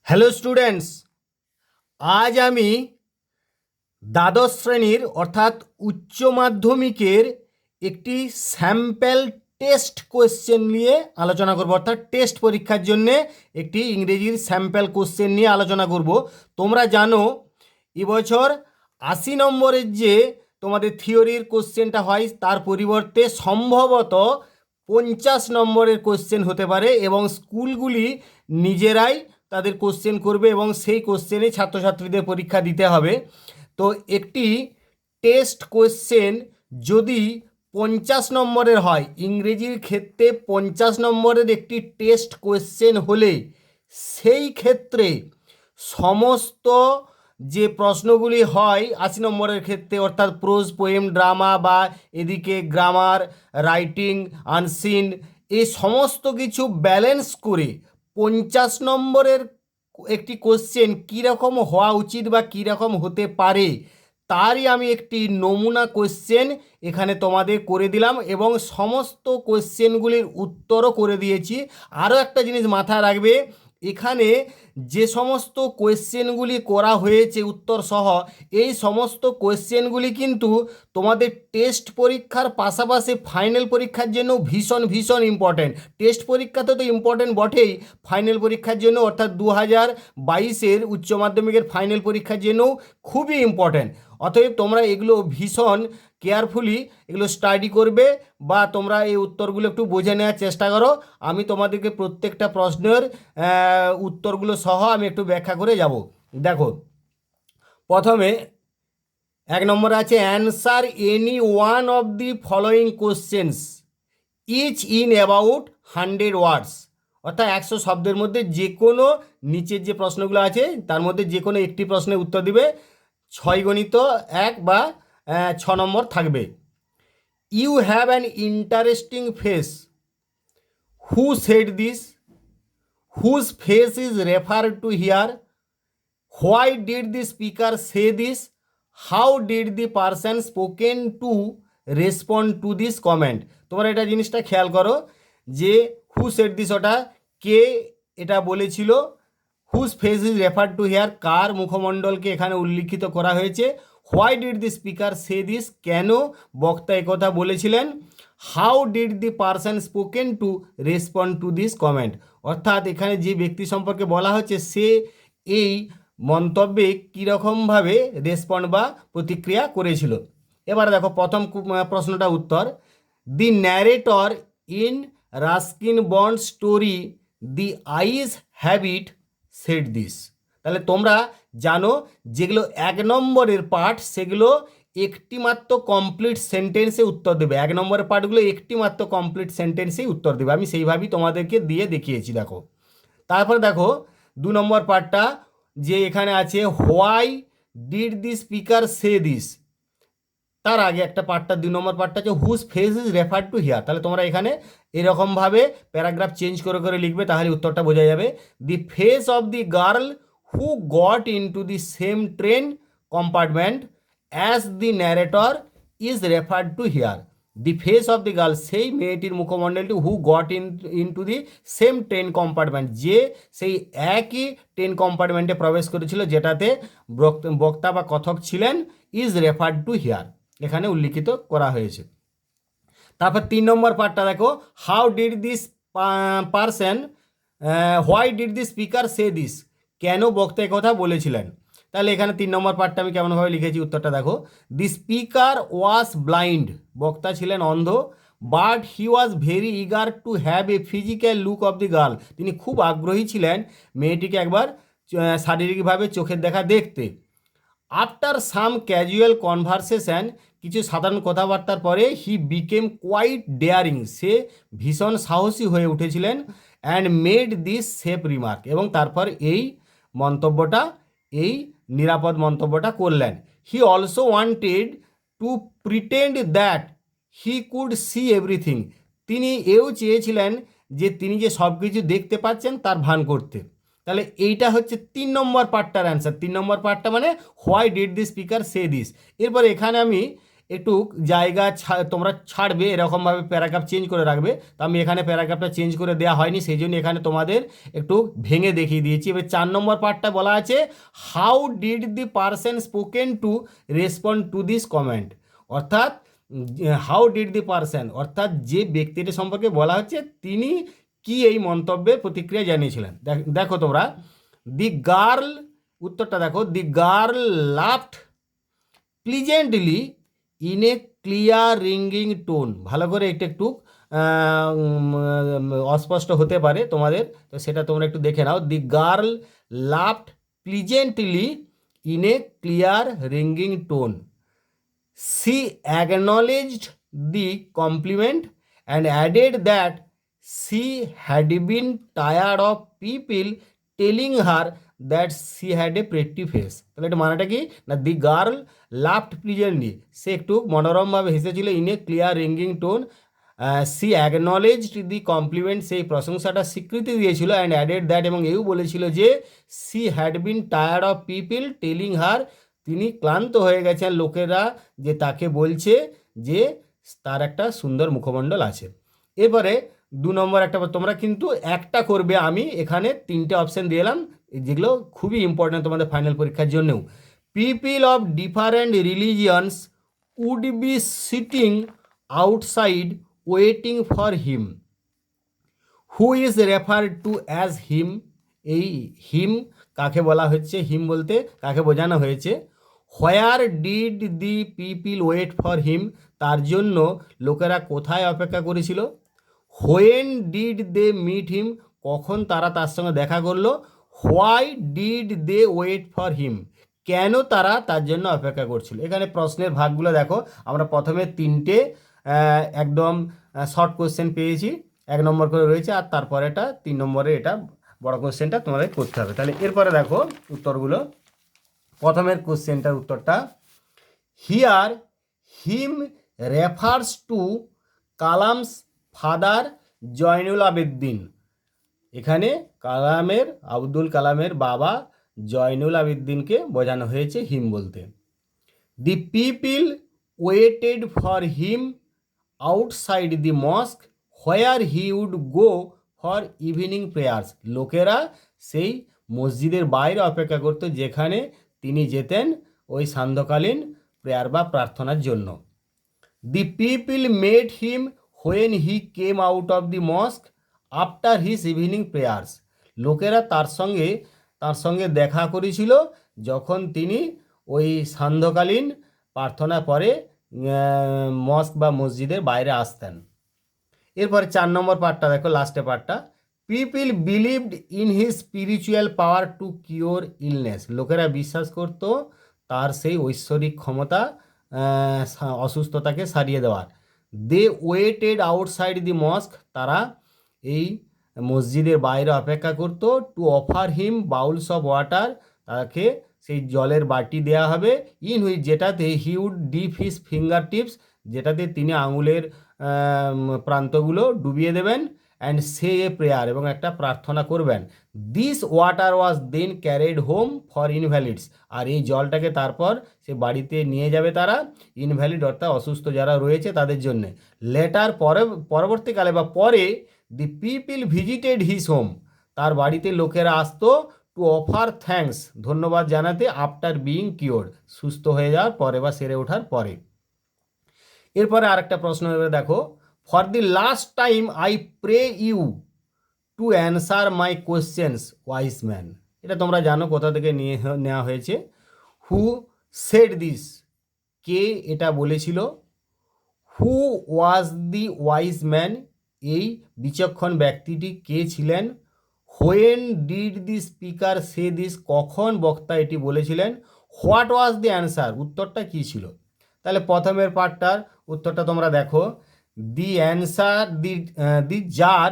Hello students, আজ আমি দ্বাদশ শ্রেণীর অর্থাৎ উচ্চ মাধ্যমিকের একটি স্যাম্পল টেস্ট কোয়েশ্চেন নিয়ে আলোচনা করব। অর্থাৎ টেস্ট পরীক্ষার জন্য একটি ইংরেজির স্যাম্পল কোয়েশ্চেন নিয়ে আলোচনা করব। তোমরা জানো এবছর 80 নম্বরের যে তোমাদের থিওরির কোশ্চেনটা হয় তার পরিবর্তে সম্ভবত 50 নম্বরের কোশ্চেন হতে পারে, এবং স্কুলগুলি নিজেরাই তাদের কোশ্চেন করবে এবং সেই কোশ্চেনে ছাত্রছাত্রীদের পরীক্ষা দিতে হবে। তো একটি টেস্ট কোশ্চেন যদি 50 নম্বরের হয়, ইংরেজির ক্ষেত্রে 50 নম্বরের একটি টেস্ট কোশ্চেন হলে সেই ক্ষেত্রে সমস্ত যে প্রশ্নগুলি হয় 80 নম্বরের ক্ষেত্রে, অর্থাৎ প্রোজ, পোয়েম, ড্রামা বা এদিকে গ্রামার, রাইটিং, আনসিন, এই সমস্ত কিছু ব্যালেন্স করে 50 নম্বরের একটি কোশ্চেন কীরকম হওয়া উচিত বা কীরকম হতে পারে তারই আমি একটি নমুনা কোশ্চেন এখানে তোমাদের করে দিলাম, এবং সমস্ত কোশ্চেনগুলির উত্তরও করে দিয়েছি। আরও একটা জিনিস মাথায় রাখবে, এখানে যে সমস্ত কোয়েশ্চেনগুলি করা হয়েছে উত্তর সহ, এই সমস্ত কোয়েশ্চেনগুলি কিন্তু তোমাদের টেস্ট পরীক্ষার পাশাপাশি ফাইনাল পরীক্ষার জন্য ভীষণ ভীষণ ইম্পর্ট্যান্ট। টেস্ট পরীক্ষাতে তো ইম্পর্ট্যান্ট বটেই, ফাইনাল পরীক্ষার জন্য অর্থাৎ 2022-এর উচ্চ মাধ্যমিকের ফাইনাল পরীক্ষার জন্যও খুবই ইম্পর্ট্যান্ট। অতএব তোমরা এগুলো ভীষণ কেয়ারফুলি এগুলো স্টাডি করবে বা তোমরা এই উত্তরগুলো একটু বুঝে নেওয়ার চেষ্টা করো। আমি তোমাদেরকে প্রত্যেকটা প্রশ্নের উত্তরগুলো সহ আমি একটু ব্যাখ্যা করে যাব। দেখো, প্রথমে 1 নম্বরে আছে answer any one of the following questions each in about 100 words. অর্থাৎ 100 শব্দের মধ্যে যে কোনো, নিচের যে প্রশ্নগুলো আছে তার মধ্যে যে কোনো একটি প্রশ্নের উত্তর দিবে। 6x1 বা 6 নম্বর থাকবে। You have an interesting face, who said this, whose face is referred to here, why did the speaker say this, how did the person spoken to respond to this comment. তোমরা এটা জিনিসটা খেয়াল করো যে হু said this, ওটা কে এটা বলেছিল, whose face is refer to here, কার মুখমণ্ডলকে এখানে উল্লিখিত করা হয়েছে, why did the speaker say this, কেন বক্তা একথা বলেছিলেন, how did the person spoken to respond to this comment. অর্থাৎ এখানে যে ব্যক্তি সম্পর্কে বলা হচ্ছে সে এই মন্তব্যে কীরকমভাবে রেসপন্ড বা প্রতিক্রিয়া করেছিল। এবার দেখো প্রথম প্রশ্নটা উত্তর, the narrator in Ruskin Bond story the eyes have it said this. তাহলে তোমরা জানো যেগুলো 1 নম্বরের পার্ট সেগুলো একটি মাত্র কমপ্লিট সেন্টেন্সে উত্তর দেবে। 1 নম্বরের পার্টগুলো একটি মাত্র কমপ্লিট সেন্টেন্সেই উত্তর দেবে। আমি সেইভাবেই তোমাদেরকে দিয়ে দেখিয়েছি। দেখো, তারপরে দেখো 2 নম্বর পার্টটা যে এখানে আছে, why did the speaker say this. তার আগে একটা পার্টটা 2 নম্বর পার্টটা আছে whose face is refer to here. তাহলে তোমরা এখানে এরকমভাবে প্যারাগ্রাফ চেঞ্জ করে করে লিখবে, তাহলে উত্তরটা বোঝা যাবে। The face of the girl who got in to the same train compartment as the narrator is referred to here. The face of the girl, সেই মেয়েটির মুখমণ্ডলটি, who got in to the same train compartment, যে সেই একই train কম্পার্টমেন্টে প্রবেশ করেছিল যেটাতে বক্তা বা কথক ছিলেন, ইজ রেফার্ড টু হিয়ার এখানে উল্লিখিত করা হয়েছে। তারপর 3 নম্বর পার্টটা দেখো, how did this person, why did the speaker say this, কেন বক্তা কথা বলেছিলেন। তাহলে এখানে 3 নম্বর পার্টটা আমি কেমনভাবে লিখেছি উত্তরটা দেখো, দি স্পিকার ওয়াজ ব্লাইন্ড, বক্তা ছিলেন অন্ধ, but he was very eager to have a physical look of the girl, তিনি খুব আগ্রহী ছিলেন মেয়েটিকে একবার শারীরিকভাবে চোখের দেখা দেখতে। আফটার সাম ক্যাজুয়াল কনভারসেশন, কিছু সাধারণ কথাবার্তার পরে, হি বিকেম কোয়াইট ডেয়ারিং, সে ভীষণ সাহসী হয়ে উঠেছিলেন, and made this safe remark, এবং তারপর এই মন্তব্যটা, এই নিরাপদ মন্তব্যটা করলেন। He also wanted to pretend that he could see everything, তিনি এও চেয়েছিলেন যে তিনি যে সব কিছু দেখতে পাচ্ছেন তার ভান করতে। তাহলে এইটা হচ্ছে 3 নম্বর পার্টটার অ্যান্সার। 3 নম্বর পার্টটা মানে why did the speaker say this. এরপর এখানে আমি একটু জায়গা তোমরা ছাড়বে, এরকমভাবে প্যারাগ্রাফ চেঞ্জ করে রাখবে। তো আমি এখানে প্যারাগ্রাফটা চেঞ্জ করে দেওয়া হয়নি, সেই জন্য এখানে তোমাদের একটু ভেঙে দেখিয়ে দিয়েছি। এবার 4 নম্বর পার্টটা বলা আছে, how did the person spoken to respond to this comment. অর্থাৎ হাউ ডিড দি পারসন অর্থাৎ যে ব্যক্তিটি সম্পর্কে বলা হচ্ছে তিনি কি এই মন্তব্যের প্রতিক্রিয়া জানিয়েছিলেন। দেখো তোমরা, দি গার্ল, উত্তরটা দেখো, the girl laughed pleasantly in a clear ringing tone. ভালো করে একটু অস্পষ্ট হতে পারে তোমাদের, তো সেটা তোমরা একটু দেখে নাও। The girl laughed pleasantly in a clear ringing tone. She acknowledged the compliment and added that she had been tired of people telling her that she had a pretty face. তাহলে এটা মানেটা কি না, দি গার্ল লাফড প্লিজেন্টলি, সে একটু মনোরমভাবে হেসেছিল, in a clear ringing tone. She acknowledged the compliment, সেই প্রশংসাটা স্বীকৃতি দিয়েছিল, অ্যান্ড অ্যাডেড দ্যাট, এবং এও বলেছিল যে she had been tired of people telling her, তিনি ক্লান্ত হয়ে গেছেন লোকেরা যে তাকে বলছে যে তার একটা সুন্দর মুখমণ্ডল আছে। এবারে 2 নম্বর একটা, তোমরা কিন্তু একটা করবে, আমি এখানে 3টে অপশান দিলাম যেগুলো খুবই ইম্পর্ট্যান্ট তোমাদের ফাইনাল পরীক্ষার জন্যও। People of different religions would be sitting outside waiting for him, who is referred to as him. এই হিম কাকে বলা হচ্ছে, হিম বলতে কাকে বোঝানো হয়েছে। Where did the people wait for him, তার জন্য লোকেরা কোথায় অপেক্ষা করেছিল। When did they meet him, কখন তারা তার সঙ্গে দেখা করলো। Why did they wait for him, কেন তারা তার জন্য অপেক্ষা করছিল। এখানে প্রশ্নের ভাগগুলো দেখো, আমরা প্রথমে 3টে একদম শর্ট কোশ্চেন পেয়েছি, 1 নম্বর করে রয়েছে, আর তারপরে এটা 3 নম্বরে এটা বড় কোশ্চেনটা তোমাদের করতে হবে। তাহলে এরপরে দেখো উত্তরগুলো। প্রথমের কোশ্চেনটার উত্তরটা, here him refers to Kalam's father Jainul Abedin. এখানে আব্দুল কালামের বাবা জয়নুল আবেদ্দিনকে বোঝানো হয়েছে হিম বলতে। The people waited for him outside the mosque where he would go for evening prayers, লোকেরা সেই মসজিদের বাইরে অপেক্ষা করতো যেখানে তিনি যেতেন ওই সান্ধ্যকালীন প্রেয়ার বা প্রার্থনার জন্য। The people made him when he came out of the mosque after his evening prayers, লোকেরা তার সঙ্গে দেখা করেছিল যখন তিনি ওই সান্ধ্যকালীন প্রার্থনা পরে মস্ক বা মসজিদের বাইরে আসতেন। এরপরে 4 নম্বর পার্টটা দেখো, লাস্টের পার্টটা, people believed in his spiritual power two cure illness, লোকেরা বিশ্বাস করত তার সেই ঐশ্বরিক ক্ষমতা অসুস্থতাকে সারিয়ে দেওয়ার। দে ওয়েটেড আউটসাইড দি মস্ক, তারা এই মসজিদের বাইরে অপেক্ষা করত। To offer him bowls of water, তাকে সেই জলের বাটি দেওয়া হবে। ইন হুইচ, যেটাতে he would dip his fingertips, যেটাতে তিনি আঙুলের প্রান্তগুলো ডুবিয়ে দেবেন। অ্যান্ড সে এ প্রেয়ার, এবং একটা প্রার্থনা করবেন। This water was then carried home for invalids, আর এই জলটাকে তারপর সে বাড়িতে নিয়ে যাবে তারা ইনভ্যালিড অর্থাৎ অসুস্থ যারা রয়েছে তাদের জন্যে। লেটার পরবর্তীকালে বা পরে দি পিপিল ভিজিটেড হিজ হোম, তার বাড়িতে লোকেরা আসতো টু অফার থ্যাঙ্কস, ধন্যবাদ জানাতে, আফটার বিইং কিওর্ড, সুস্থ হয়ে যাওয়ার পরে বা সেরে ওঠার পরে। এরপরে আরেকটা প্রশ্ন এবার দেখো, for the last time I pray you to answer my questions wise man, এটা তোমরা জানো কোথা থেকে নেওয়া হয়েছে। হু সেড দিস, কে এটা বলেছিল। হু ওয়াজ দি ওয়াইজ ম্যান, এই বিচক্ষণ ব্যক্তিটি কে ছিলেন। When did the speaker say this, কখন বক্তা এটি বলেছিলেন। হোয়াট ওয়াজ দি অ্যান্সার, উত্তরটা কী ছিল। তাহলে প্রথমের পার্টটার উত্তরটা তোমরা দেখো, the answer the tsar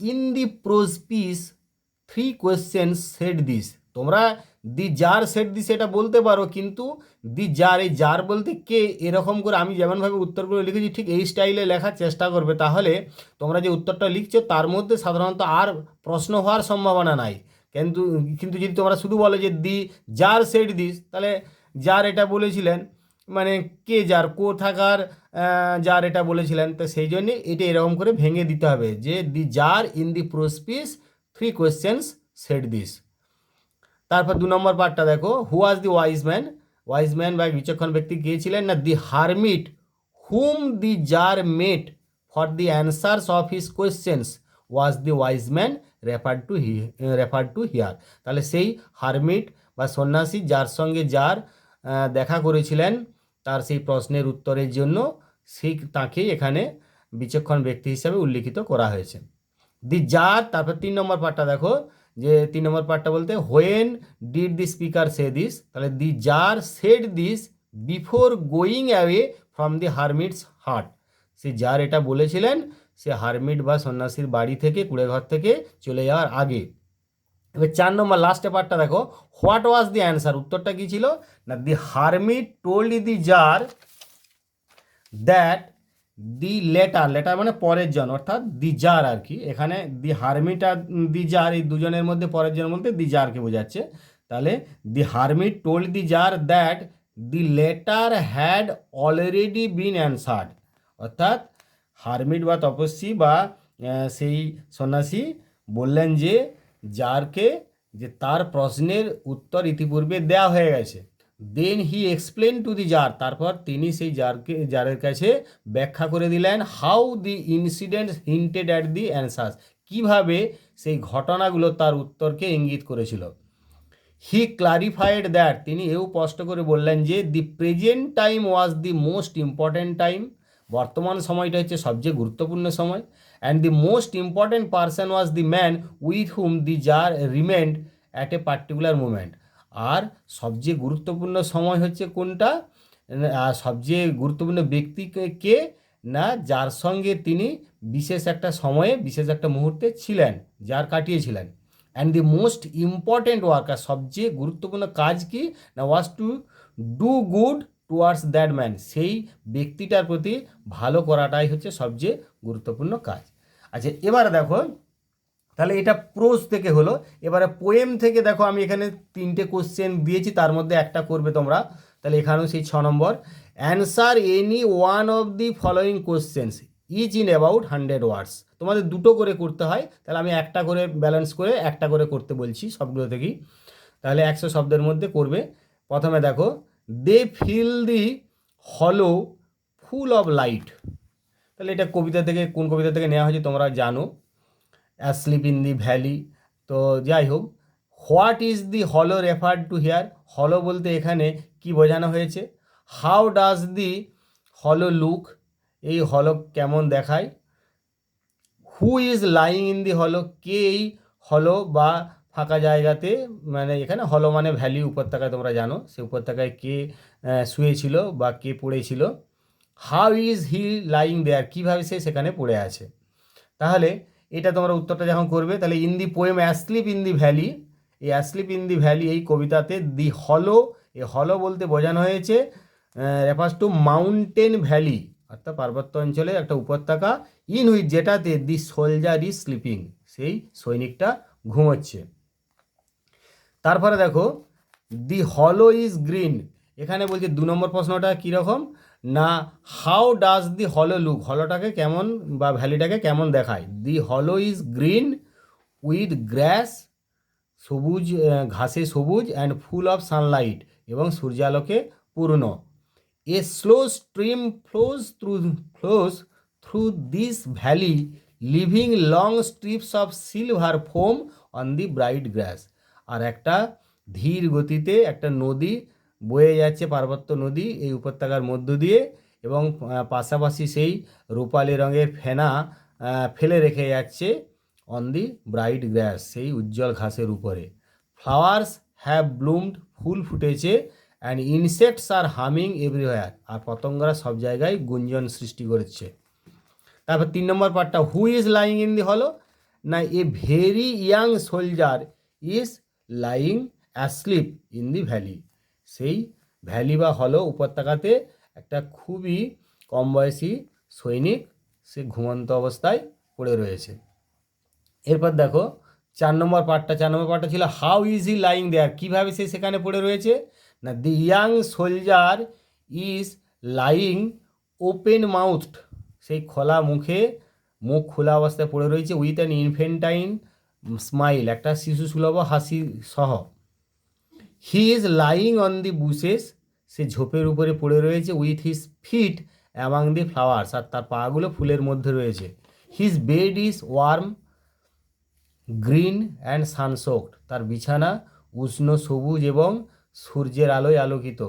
in the prose piece 3 questions said this, তোমরা দি জার সেড দিস এটা বলতে পারো, কিন্তু দি জার, এই জার বলতে কে, এরকম করে আমি যেমনভাবে উত্তরগুলো লিখেছি ঠিক এই স্টাইলে লেখার চেষ্টা করবে, তাহলে তোমরা যে উত্তরটা লিখছো তার মধ্যে সাধারণত আর প্রশ্ন হওয়ার সম্ভাবনা নাই। কিন্তু যদি তোমরা শুধু বলো যে দি জার সেড দিস, তাহলে জার এটা বলেছিলেন, মানে কে যার কোথাকার যার এটা বলেছিলেন, তো সেই জন্যে এটা এরকম করে ভেঙে দিতে হবে যে the tsar in the prose 3 questions said this. তারপর 2 নম্বর পার্টটা দেখো, হু ওয়াজ দি ওয়াইজ ম্যান বা বিচক্ষণ ব্যক্তি কে ছিলেন? না the hermit whom the tsar met for the answers of his questions was the wise man refer to here. তাহলে সেই হারমিট বা সন্ন্যাসী যার সঙ্গে যার দেখা করেছিলেন তার সেই প্রশ্নের উত্তরের জন্য সেই তাকেই এখানে বিচক্ষণ ব্যক্তি হিসাবে উল্লিখিত করা হয়েছে। দি জার, তারপর 3 নম্বর পার্টটা দেখো, যে 3 নম্বর পার্টটা বলতে when did the speaker say this, তাহলে the tsar said this before going away from the hermit's hut. সে যার এটা বলেছিলেন সে হারমিট বা সন্ন্যাসীর বাড়ি থেকে কুড়েঘর থেকে চলে যাওয়ার আগে। এবার 4 নম্বর লাস্টে পার্টটা দেখো, হোয়াট ওয়াজ দি অ্যান্সার, উত্তরটা কী ছিল? না the hermit told the tsar that the latter মানে পরের জন, অর্থাৎ দি জার আর কি, এখানে the hermit R the jar এই দুজনের মধ্যে পরের জন বলতে দি জারকে বোঝাচ্ছে। তাহলে the hermit told the tsar that the latter had already been answered, অর্থাৎ হারমিট বা তপস্বী বা সেই সন্ন্যাসী বললেন যে জারকে যে তার প্রশ্নের উত্তর ইতিপূর্বে দেওয়া হয়ে গেছে। দেন হি এক্সপ্লেন টু দি জার, তারপর তিনি সেই জারের কাছে ব্যাখ্যা করে দিলেন how the incidents hinted at the answers, কীভাবে সেই ঘটনাগুলো তার উত্তরকে ইঙ্গিত করেছিল। হি ক্লারিফাইড দ্যাট, তিনি এও স্পষ্ট করে বললেন যে the present time was the most important time, বর্তমান সময়টা হচ্ছে সবচেয়ে গুরুত্বপূর্ণ সময়। And the most important person was the man with whom the tsar remained at a particular moment. আর সবচেয়ে গুরুত্বপূর্ণ সময় হচ্ছে কোনটা? সবচেয়ে গুরুত্বপূর্ণ ব্যক্তিকে কে? না যার সঙ্গে তিনি বিশেষ একটা সময়ে বিশেষ একটা মুহূর্তে ছিলেন, যার কাটিয়েছিলেন। And the most important work, আর সবচেয়ে গুরুত্বপূর্ণ কাজ কি? না was to do good towards that man, সেই ব্যক্তিটার প্রতি ভালো করাটাই হচ্ছে সবচেয়ে গুরুত্বপূর্ণ কাজ। আচ্ছা এবারে দেখো, তাহলে এটা প্রোজ থেকে হলো। এবারে পোয়েম থেকে দেখো, আমি এখানে 3টে কোশ্চেন দিয়েছি, তার মধ্যে একটা করবে তোমরা। তাহলে এখানেও সেই 6 নম্বর, answer any one of the following questions each in about 100 words. তোমাদের দুটো করে করতে হয়, তাহলে আমি একটা করে ব্যালেন্স করে একটা করে করতে বলছি সবগুলো থেকেই। তাহলে 100 শব্দের মধ্যে করবে। প্রথমে দেখো, দে ফিল দি হলো ফুল অফ লাইট, তাহলে এটা কবিতা থেকে, কোন কবিতা থেকে নেওয়া হয়েছে তোমরা জানো, অ্যাসলিপ ইন দি ভ্যালি। তো যাই হোক, হোয়াট ইজ দি হলো রেফার্ড টু হিয়ার, হলো বলতে এখানে কি বোঝানো হয়েছে? হাউ ডাজ দি হলো লুক, এই হলো কেমন দেখায়? হু ইজ লাইং ইন দি হলো, কে এই হলো বা ফাঁকা জায়গাতে, মানে এখানে হলো মানে ভ্যালি উপত্যকায়, তোমরা জানো সে উপত্যকায় কে শুয়েছিল বা কে পড়েছিল। How is he lying there, কীভাবে সে সেখানে পড়ে আছে। তাহলে এটা তোমরা উত্তরটা যখন করবে, তাহলে in the poem asleep in the valley, এই অ্যাসলিপ ইন দি ভ্যালি এই কবিতাতে দি হলো, এই হলো বলতে বোঝানো হয়েছে রেফার্স টু মাউন্টেন ভ্যালি, অর্থাৎ পার্বত্য অঞ্চলে একটা উপত্যকা, ইন হুইচ যেটাতে দি সোলজার ইজ স্লিপিং, সেই সৈনিকটা ঘুমোচ্ছে। তারপরে দেখো, দি হলো ইজ গ্রিন, এখানে বলছে 2 নম্বর প্রশ্নটা কীরকম? না হাউ ডাজ দি হলো লুক, হলোটাকে কেমন বা ভ্যালিটাকে কেমন দেখায়? দি হলো ইজ গ্রিন উইথ গ্রাস, সবুজ ঘাসে সবুজ, অ্যান্ড ফুল অফ সানলাইট, এবং সূর্যালোকে পূর্ণ। A slow stream flows through this valley living long strips of silver foam on the bright grass, আর একটা ধীর গতিতে একটা নদী বয়ে যাচ্ছে, পার্বত্য নদী এই উপত্যকার মধ্য দিয়ে, এবং পাশাপাশি সেই রূপালি রঙের ফেনা ফেলে রেখে যাচ্ছে অন দি ব্রাইট গ্রাস, সেই উজ্জ্বল ঘাসের উপরে। ফ্লাওয়ার্স হ্যাভ ব্লুমড, ফুল ফুটেছে, and insects are humming everywhere, আর পতঙ্গরা সব জায়গায় গুঞ্জন সৃষ্টি করছে। তারপর 3 নম্বর পার্টটা, who is lying in the hollow, না a very young soldier is lying asleep in the valley, সেই ভ্যালি বা হলো উপত্যকাতে একটা খুবই কম বয়সী সৈনিক সে ঘুমন্ত অবস্থায় পড়ে রয়েছে। এরপর দেখো 4 নম্বর পার্টটা ছিল how is he lying there, কীভাবে সে সেখানে পড়ে রয়েছে? না the young soldier is lying open mouthed, সেই খোলা মুখে, মুখ খোলা অবস্থায় পড়ে রয়েছে, উইথ অ্যান ইনফেন্টাইন স্মাইল, একটা শিশুসুলভ হাসি সহ। He is lying on the bushes, সে ঝোপের উপরে পড়ে রয়েছে, with his feet among the flowers, আর তার পাগুলো ফুলের মধ্যে রয়েছে। His bed is warm green and sunsoaked, তার বিছানা উষ্ণ সবুজ এবং সূর্যের আলোয় আলোকিত।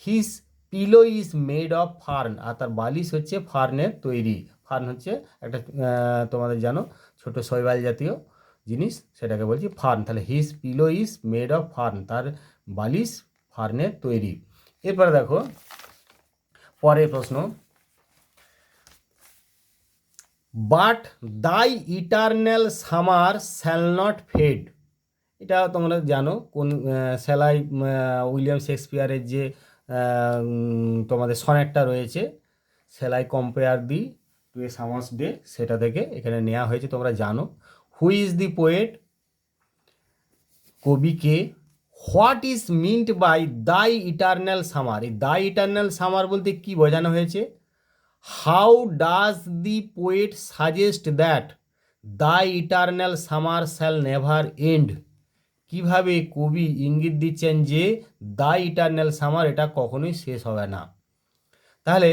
His pillow is made of fern, আর তার বালিশ হচ্ছে ফার্নের তৈরি। ফার্ন হচ্ছে একটা তোমাদের জানো ছোট শৈবাল জাতীয় জিনিস, সেটাকে বলছি ফার্ন। তাহলে his pillow is made of fern, তার বালিশ ফার্নের তৈরি। এরপরে দেখো পরের প্রশ্ন, but thy eternal summer shall not fade, এটা তোমরা জানো কোন সেলাই উইলিয়াম শেক্সপিয়ারের যে তোমাদের সনেটটা রয়েছে, shall I compare thee to a summer's day, সেটা থেকে এখানে নেওয়া হয়েছে, তোমরা জানো। হু ইজ দি পোয়েট, কবিকে। What is meant by thy eternal summer, এই দাই ইটারনাল সামার বলতে কি বোঝানো হয়েছে। How does the poet suggest that the eternal summer shall never end, কিভাবে কবি ইঙ্গিত দিচ্ছেন যে দ্য ইটারনাল সামার এটা কখনোই শেষ হবে না। তাহলে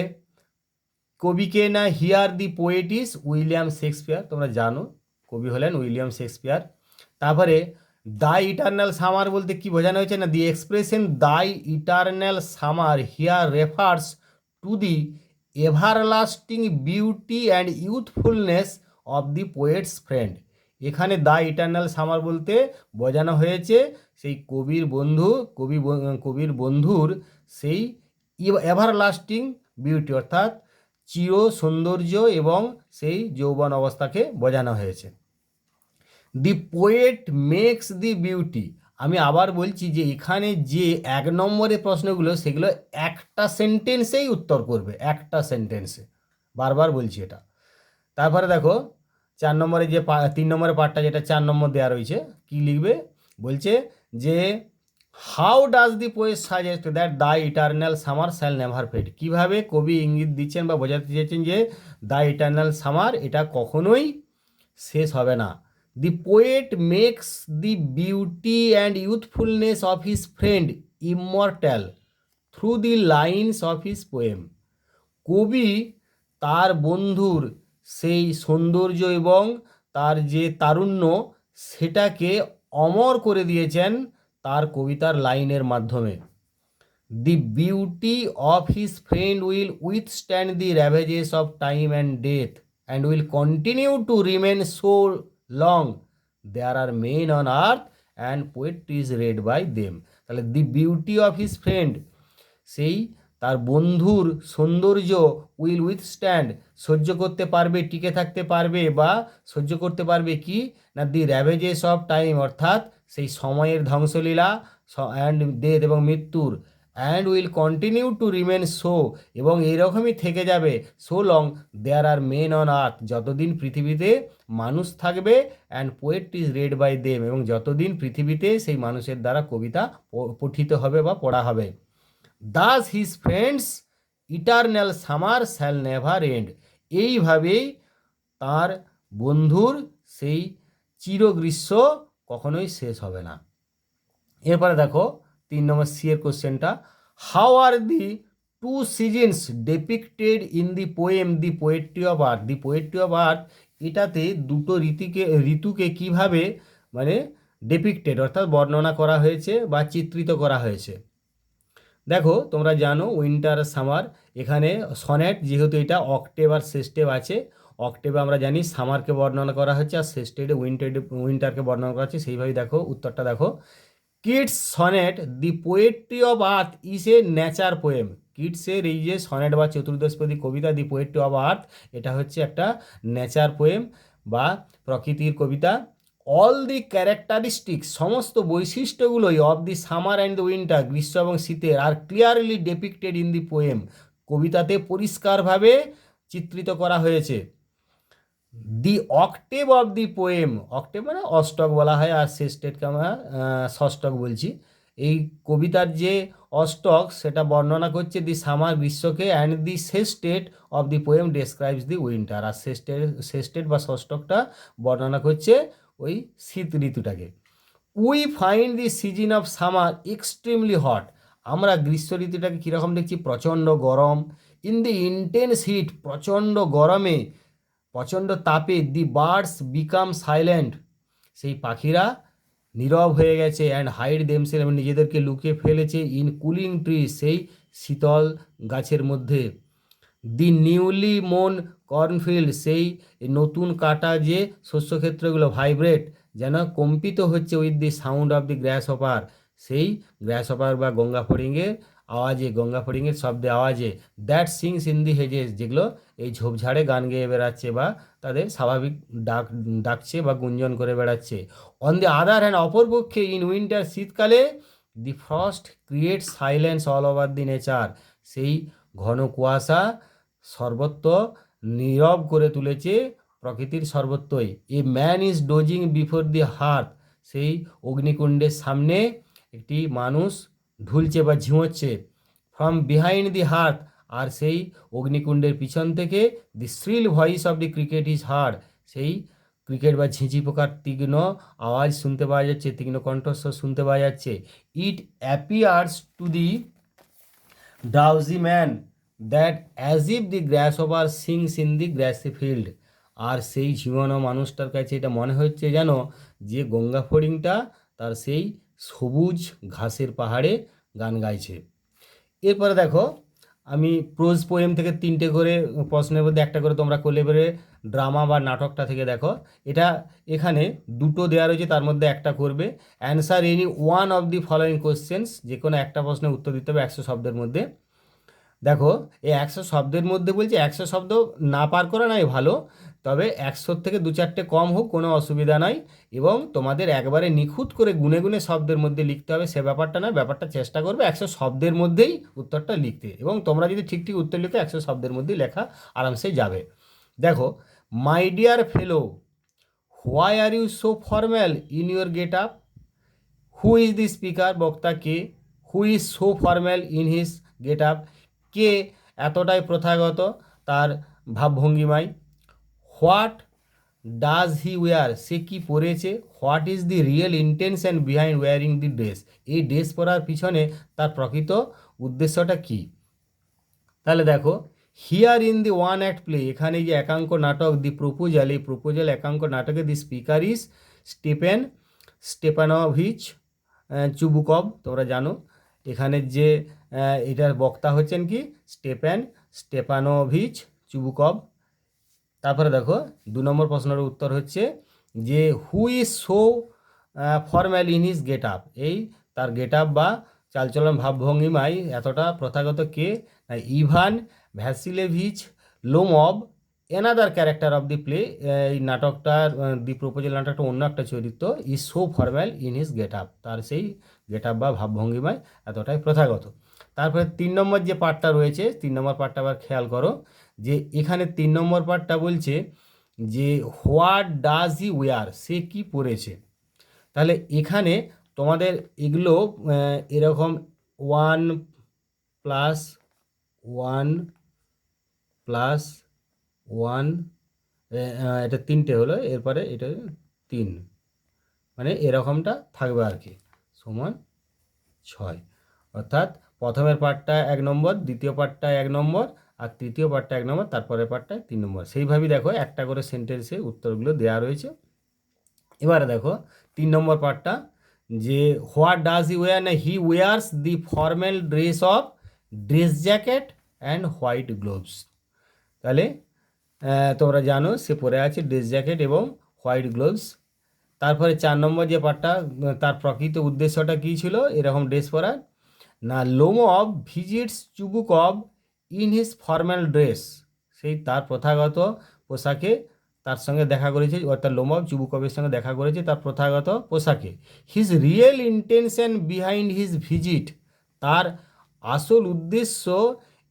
কবিকে না, here the poet is William Shakespeare, তোমরা জানো কবি হলেন উইলিয়াম শেক্সপিয়ার। তারপরে দ্য ইটারনাল সামার বলতে কি বোঝানো হয়েছে না, the expression the eternal summer here refers to the everlasting beauty and youthfulness of the poet's friend, এখানে দ্য ইটারনাল সামার বলতে বোঝানো হয়েছে সেই কবির বন্ধুর সেই এভারলাস্টিং বিউটি, অর্থাৎ চির সৌন্দর্য এবং সেই যৌবন অবস্থাকে বোঝানো হয়েছে। The poet makes the beauty, আমি আবার বলছি যে এখানে যে 1 নম্বরের প্রশ্নগুলো সেগুলো একটা সেন্টেন্সেই উত্তর করবে, একটা সেন্টেন্সে, বারবার বলছি এটা। তারপরে দেখো 4 নম্বরে যে 3 নম্বরের পার্টটা যেটা 4 নম্বর দেওয়া রয়েছে, কি লিখবে বলছে যে how does the poet suggest that the eternal summer shall never fade, কীভাবে কবি ইঙ্গিত দিচ্ছেন বা বোঝাতে চেয়েছেন যে দ্য ইটারনাল সামার এটা কখনোই শেষ হবে না। The poet makes the beauty and youthfulness of his friend immortal through the lines of his poem, কবি তার বন্ধুর সেই সৌন্দর্য এবং তার যে তারুণ্য সেটাকে অমর করে দিয়েছেন তার কবিতার লাইনের মাধ্যমে। The beauty of his friend will withstand the ravages of time and death and will continue to remain so long there are men on earth and poetry is read by them. তাহলে the beauty of his friend, সেই তার বন্ধুর সৌন্দর্য, will withstand সহ্য করতে পারবে, টিকে থাকতে পারবে বা সহ্য করতে পারবে কি না, দি র্যাভেজেস অফ টাইম, অর্থাৎ সেই সময়ের ধ্বংসলীলা অ্যান্ড ডেথ এবং মৃত্যুর, and will continue to remain so, এবং এইরকমই থেকে যাবে, so long there are men on earth, যতদিন পৃথিবীতে মানুষ থাকবে, and poetry is read by them, এবং যতদিন পৃথিবীতে সেই মানুষের দ্বারা কবিতা পঠিত হবে বা পড়া হবে। Das his friends eternal summer shall never and, এইভাবেই তার বন্ধুর সেই চিরগ্রীষ্ম কখনোই শেষ হবে না। এরপরে দেখো 3 নম্বর সি এর কোশ্চেনটা, how are the two seasons depicted in the poem the poetry of earth, the poetry of earth, এটাতে দুটো ঋতুকে কিভাবে মানে ডেপিক্টেড অর্থাৎ বর্ণনা করা হয়েছে বা চিত্রিত করা হয়েছে। দেখো তোমরা জানো উইন্টার সামার, এখানে সনেট যেহেতু এটা অক্টেভ আর সেস্টেভ আছে, অক্টেভে আমরা জানি সামারকে বর্ণনা করা হচ্ছে আর সেস্টেডে উইন্টারকে বর্ণনা করা হচ্ছে, সেইভাবেই দেখো উত্তরটা দেখো, Keats sonnet the poetry of earth is a nature poem, কিডসের এই যে সনেট বা চতুর্দশপদী কবিতা দি পোয়েট্রি অফ আর্থ এটা হচ্ছে একটা নেচার পোয়েম বা প্রকৃতির কবিতা। অল দি ক্যারেক্টারিস্টিক, সমস্ত বৈশিষ্ট্যগুলোই of the summer and the winter, গ্রীষ্ম এবং শীতের, are clearly depicted in the poem, কবিতাতে পরিষ্কারভাবে চিত্রিত করা হয়েছে। The octave of the poem, octave মানে অষ্টক বলা হয় আর শেষটেটকে আমরা ষষ্ঠক বলছি, এই কবিতার যে অষ্টক সেটা বর্ণনা করছে দি summer গ্রীষ্মকে and the sestet of the poem describes the winter, আর শেষ স্টেট বা ষষ্ঠকটা বর্ণনা করছে ওই শীত ঋতুটাকে। We find the season of summer extremely hot, আমরা গ্রীষ্ম ঋতুটাকে কীরকম দেখছি, প্রচণ্ড গরম। ইন দি ইন্টেন্স হিট, প্রচণ্ড গরমে প্রচণ্ড তাপে দি বার্ডস বিকাম সাইলেন্ট, সেই পাখিরা নীরব হয়ে গেছে। অ্যান্ড হাইড দেমসেল, এবং নিজেদেরকে লুকিয়ে ফেলেছে। ইন কুলিং ট্রি, সেই শীতল গাছের মধ্যে। দি নিউলি মোন কর্নফিল্ড, সেই নতুন কাটা যে শস্যক্ষেত্রগুলো ভাইব্রেট, যেন কম্পিত হচ্ছে with the sound of the grass hopper, সেই গ্র্যাস হপার বা গঙ্গা ফড়িংয়ের আওয়াজে, গঙ্গা ফড়িংয়ের শব্দে আওয়াজে। That sings in the Hedges, যেগুলো এই ঝোপঝাড়ে গান গেয়ে বেড়াচ্ছে বা তাদের স্বাভাবিক ডাকছে বা গুঞ্জন করে বেড়াচ্ছে। অন দি আদার হ্যান্ড, অপরপক্ষে ইন উইন্টার, শীতকালে the frost create silence all over the nature, সেই ঘন কুয়াশা সর্বত্র নীরব করে তুলেছে প্রকৃতির সর্বত্রই। A man is dozing before the hearth, সেই অগ্নিকুণ্ডের সামনে একটি মানুষ ঢুলছে বা ঝিমোচ্ছে। ফ্রম বিহাইন্ড দি হার্থ, আর সেই অগ্নিকুণ্ডের পিছন থেকে the shrill voice of the cricket is heard, সেই ক্রিকেট বা ঝিঁঝি পোকার তীক্ষ্ণ আওয়াজ শুনতে পাওয়া যাচ্ছে, তীক্ষ্ণ কণ্ঠস্বর শুনতে পাওয়া যাচ্ছে। It appears to the drowsy man that as if the grasshopper sings in the grassy field, আর সেই ঝিমানো মানুষটার কাছে এটা মনে হচ্ছে যেন যে গঙ্গা ফড়িংটা তার সেই সবুজ ঘাসের পাহাড়ে গান গাইছে। এরপরে দেখো, আমি প্রোজ পোয়েম থেকে 3টে করে প্রশ্নের মধ্যে একটা করে তোমরা করলে এবারে ড্রামা বা নাটকটা থেকে দেখো। এটা এখানে 2টো দেওয়া রয়েছে, তার মধ্যে একটা করবে। Answer any one of the following questions, যে কোনো একটা প্রশ্নের উত্তর দিতে হবে 100 শব্দের মধ্যে। দেখো এই 100 শব্দের মধ্যে বলছে, 100 শব্দ না পার করা নাই ভালো, তবে 100 থেকে 2-4টে কম হোক কোনো অসুবিধা নাই। এবং তোমাদের একবারে নিখুঁত করে গুনে গুনে শব্দের মধ্যে লিখতে হবে সে ব্যাপারটা না, ব্যাপারটা চেষ্টা করবে 100 শব্দের মধ্যেই উত্তরটা লিখতে, এবং তোমরা যদি ঠিক ঠিক উত্তর লিখো 100 শব্দের মধ্যেই লেখা আরামসে যাবে। দেখো, my dear fellow, why are you so formal in your get up? Who is the speaker, বক্তা কে? Who is so formal in his get up, কে এতটাই প্রথাগত তার ভাবভঙ্গিমায়? হোয়াট ডাজ হি ওয়্যার, সে কি পরেছে? What is the real intention behind wearing the dress, এই ড্রেস পরার পিছনে তার প্রকৃত উদ্দেশ্যটা কি? তাহলে দেখো, here in the one act play, এখানে যে একাঙ্ক নাটক দি প্রপোজাল, এই প্রপোজাল একাঙ্ক নাটকে দি স্পিকার ইজ স্টেপানোভিচ চুবুকভ, তোমরা জানো এখানের যে এটার বক্তা হচ্ছেন কি স্টেপানোভিচ চুবুকভ। তারপরে দেখো 2 নম্বর প্রশ্নের উত্তর হচ্ছে যে who is so formal in his get up, এই তার গেট আপ বা চালচলন ভাবভঙ্গিমায় এতটা প্রথাগত কে? Ivan Vassilyevich Lomov, another character of the play, এই নাটকটার দি প্রপোজাল নাটকটা অন্য একটা চরিত্র, is so formal in his get up, তার সেই গেট আপ বা ভাবভঙ্গিমায় এতটাই প্রথাগত। তারপরে 3 নম্বর যে পার্টটা রয়েছে, 3 নম্বর পার্টটা আবার খেয়াল করো, যে এখানে 3 নম্বর পার্টটা বলছে যে হোয়াট ডাজ হি ওয়্যার, সে কি পরেছে। তাহলে এখানে তোমাদের এগুলো এরকম 1 + 1 + 1, এটা 3টে হলো, এরপরে এটা 3, মানে এরকমটা থাকবে আর কি, সমান 6। অর্থাৎ প্রথমের পার্টটা 1 নম্বর, দ্বিতীয় পার্টটা 1 নম্বর, আর তৃতীয় পার্টটা 1 নম্বর, তারপরের পার্টটা 3 নম্বর। সেইভাবেই দেখো একটা করে সেন্টেন্সে উত্তরগুলো দেওয়া রয়েছে। এবারে দেখো 3 নম্বর পার্টটা, যে হোয়াট ডাজ হি ওয়্যার, না he wears the formal dress of dress jacket and white gloves. তাহলে তোমরা জানো সে পরে আছে ড্রেস জ্যাকেট এবং হোয়াইট গ্লোভস। তারপরে 4 নম্বর যে পার্টটা, তার প্রকৃত উদ্দেশ্যটা কী ছিল এরকম ড্রেস পরার? না Lomov visits Chubukov in his formal dress, সেই তার প্রথাগত পোশাকে তার সঙ্গে দেখা করেছে, অর্থাৎ লোমভ চুবুকভের সঙ্গে দেখা করেছে তার প্রথাগত পোশাকে। His real intention behind his visit, তার আসল উদ্দেশ্য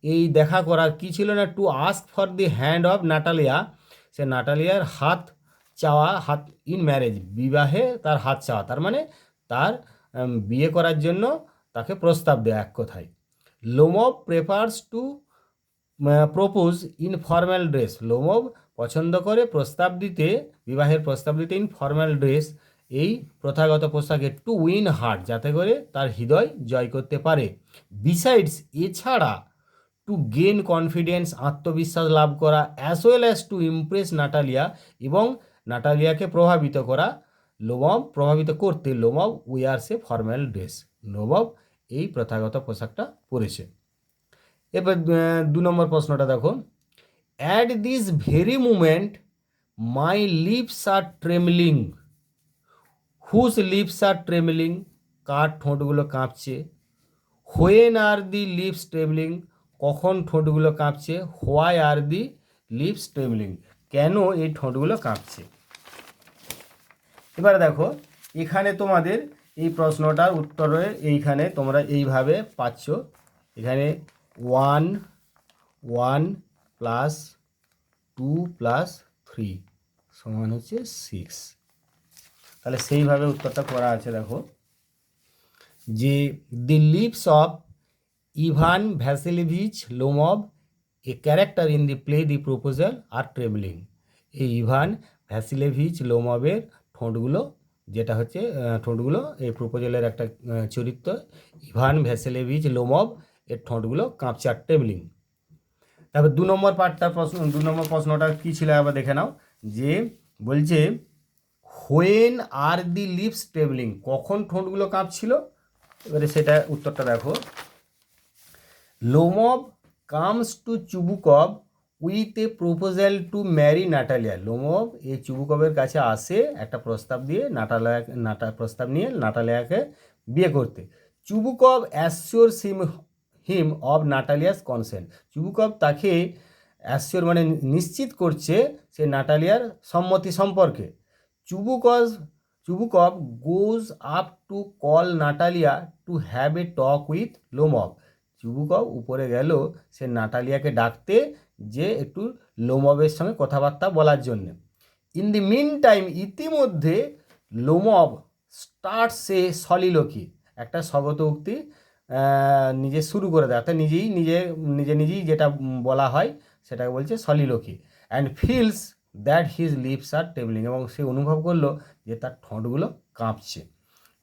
এই দেখা করার কী ছিল না? To ask for the hand of Natalia, সে নাটালিয়ার হাত চাওয়া, হাত ইন ম্যারেজ, বিবাহে তার হাত চাওয়া, তার মানে তার বিয়ে করার জন্য তাকে প্রস্তাব দেয় এক কথায়। লোমব prefers two propose in formal dress. লোমব পছন্দ করে প্রস্তাব দিতে, বিবাহের প্রস্তাব দিতে ইন ফর্ম্যাল ড্রেস, এই প্রথাগত পোশাকে, টু উইন হার্ট, যাতে করে তার হৃদয় জয় করতে পারে। বিসাইডস, এছাড়া, টু গেন কনফিডেন্স, আত্মবিশ্বাস লাভ করা, as well as to Impress Natalia, এবং নাটালিয়াকে প্রভাবিত করা, প্রভাবিত করতে লোমব উইয়ার্স এ ফর্ম্যাল ড্রেস। লোমব এই প্রথাগত পোশাকটা পরেছে। এবার 2 নম্বর প্রশ্নটা দেখো। At this very moment my lips are trembling. Whose lips are trembling, কার ঠোঁটগুলো কাঁপছে। When are the lips trembling, কখন ঠোঁটগুলো কাঁপছে। Why are the lips trembling, কেন এই ঠোঁটগুলো কাঁপছে। এবারে দেখো, এখানে তোমাদের এই প্রশ্নটার উত্তরে এইখানে তোমরা এইভাবে পাচ্ছ। এখানে 1 1 প্লাস 2 প্লাস 3 সমান হচ্ছে 6। তাহলে সেইভাবে উত্তরটা করা আছে। দেখো যে the lips of Ivan Vassilyevich Lomov, a character in the play the proposal are trembling. এই ইভান ভ্যাসিলেভিচ লোমবের ঠোঁটগুলো, যেটা হচ্ছে ঠোঁটগুলো এই প্রপোজালের একটা চরিত্র, ইভান ভ্যাসিলেভিচ লোমব, এর ঠোঁটগুলো কাঁপছে আর ট্রেমলিং। তারপর 2 নম্বর পার্টটার প্রশ্ন, 2 নম্বর প্রশ্নটা কী ছিল আবার দেখে নাও। যে বলছে when are the lips trembling, কখন ঠোঁটগুলো কাঁপছিল। এবারে সেটা উত্তরটা দেখো। Lomov comes to Chubukov with a proposal to marry Natalia. Lomov এই চুবুকভের কাছে আসে একটা প্রস্তাব দিয়ে, প্রস্তাব নিয়ে নাটালিয়াকে বিয়ে করতে। Chubukov assures him of Natalia's consent. Chubukov তাকে অ্যাসিওর মানে নিশ্চিত করছে সে নাটালিয়ার সম্মতি সম্পর্কে। Chubukov goes up to call Natalia to have a talk with Lomov. Chubukov উপরে গেল সে নাটালিয়াকে ডাকতে, যে একটু লোমবের সঙ্গে কথাবার্তা বলার জন্য। ইন দি মিন টাইম, ইতিমধ্যে লোমব স্টার্টস এ সলিলোকি, একটা স্বগত উক্তি নিজে শুরু করে দেয়, অর্থাৎ নিজেই যেটা বলা হয় সেটাকে বলছে soliloquy. And feels that his lips are trembling, এবং সে অনুভব করলো যে তার ঠোঁটগুলো কাঁপছে।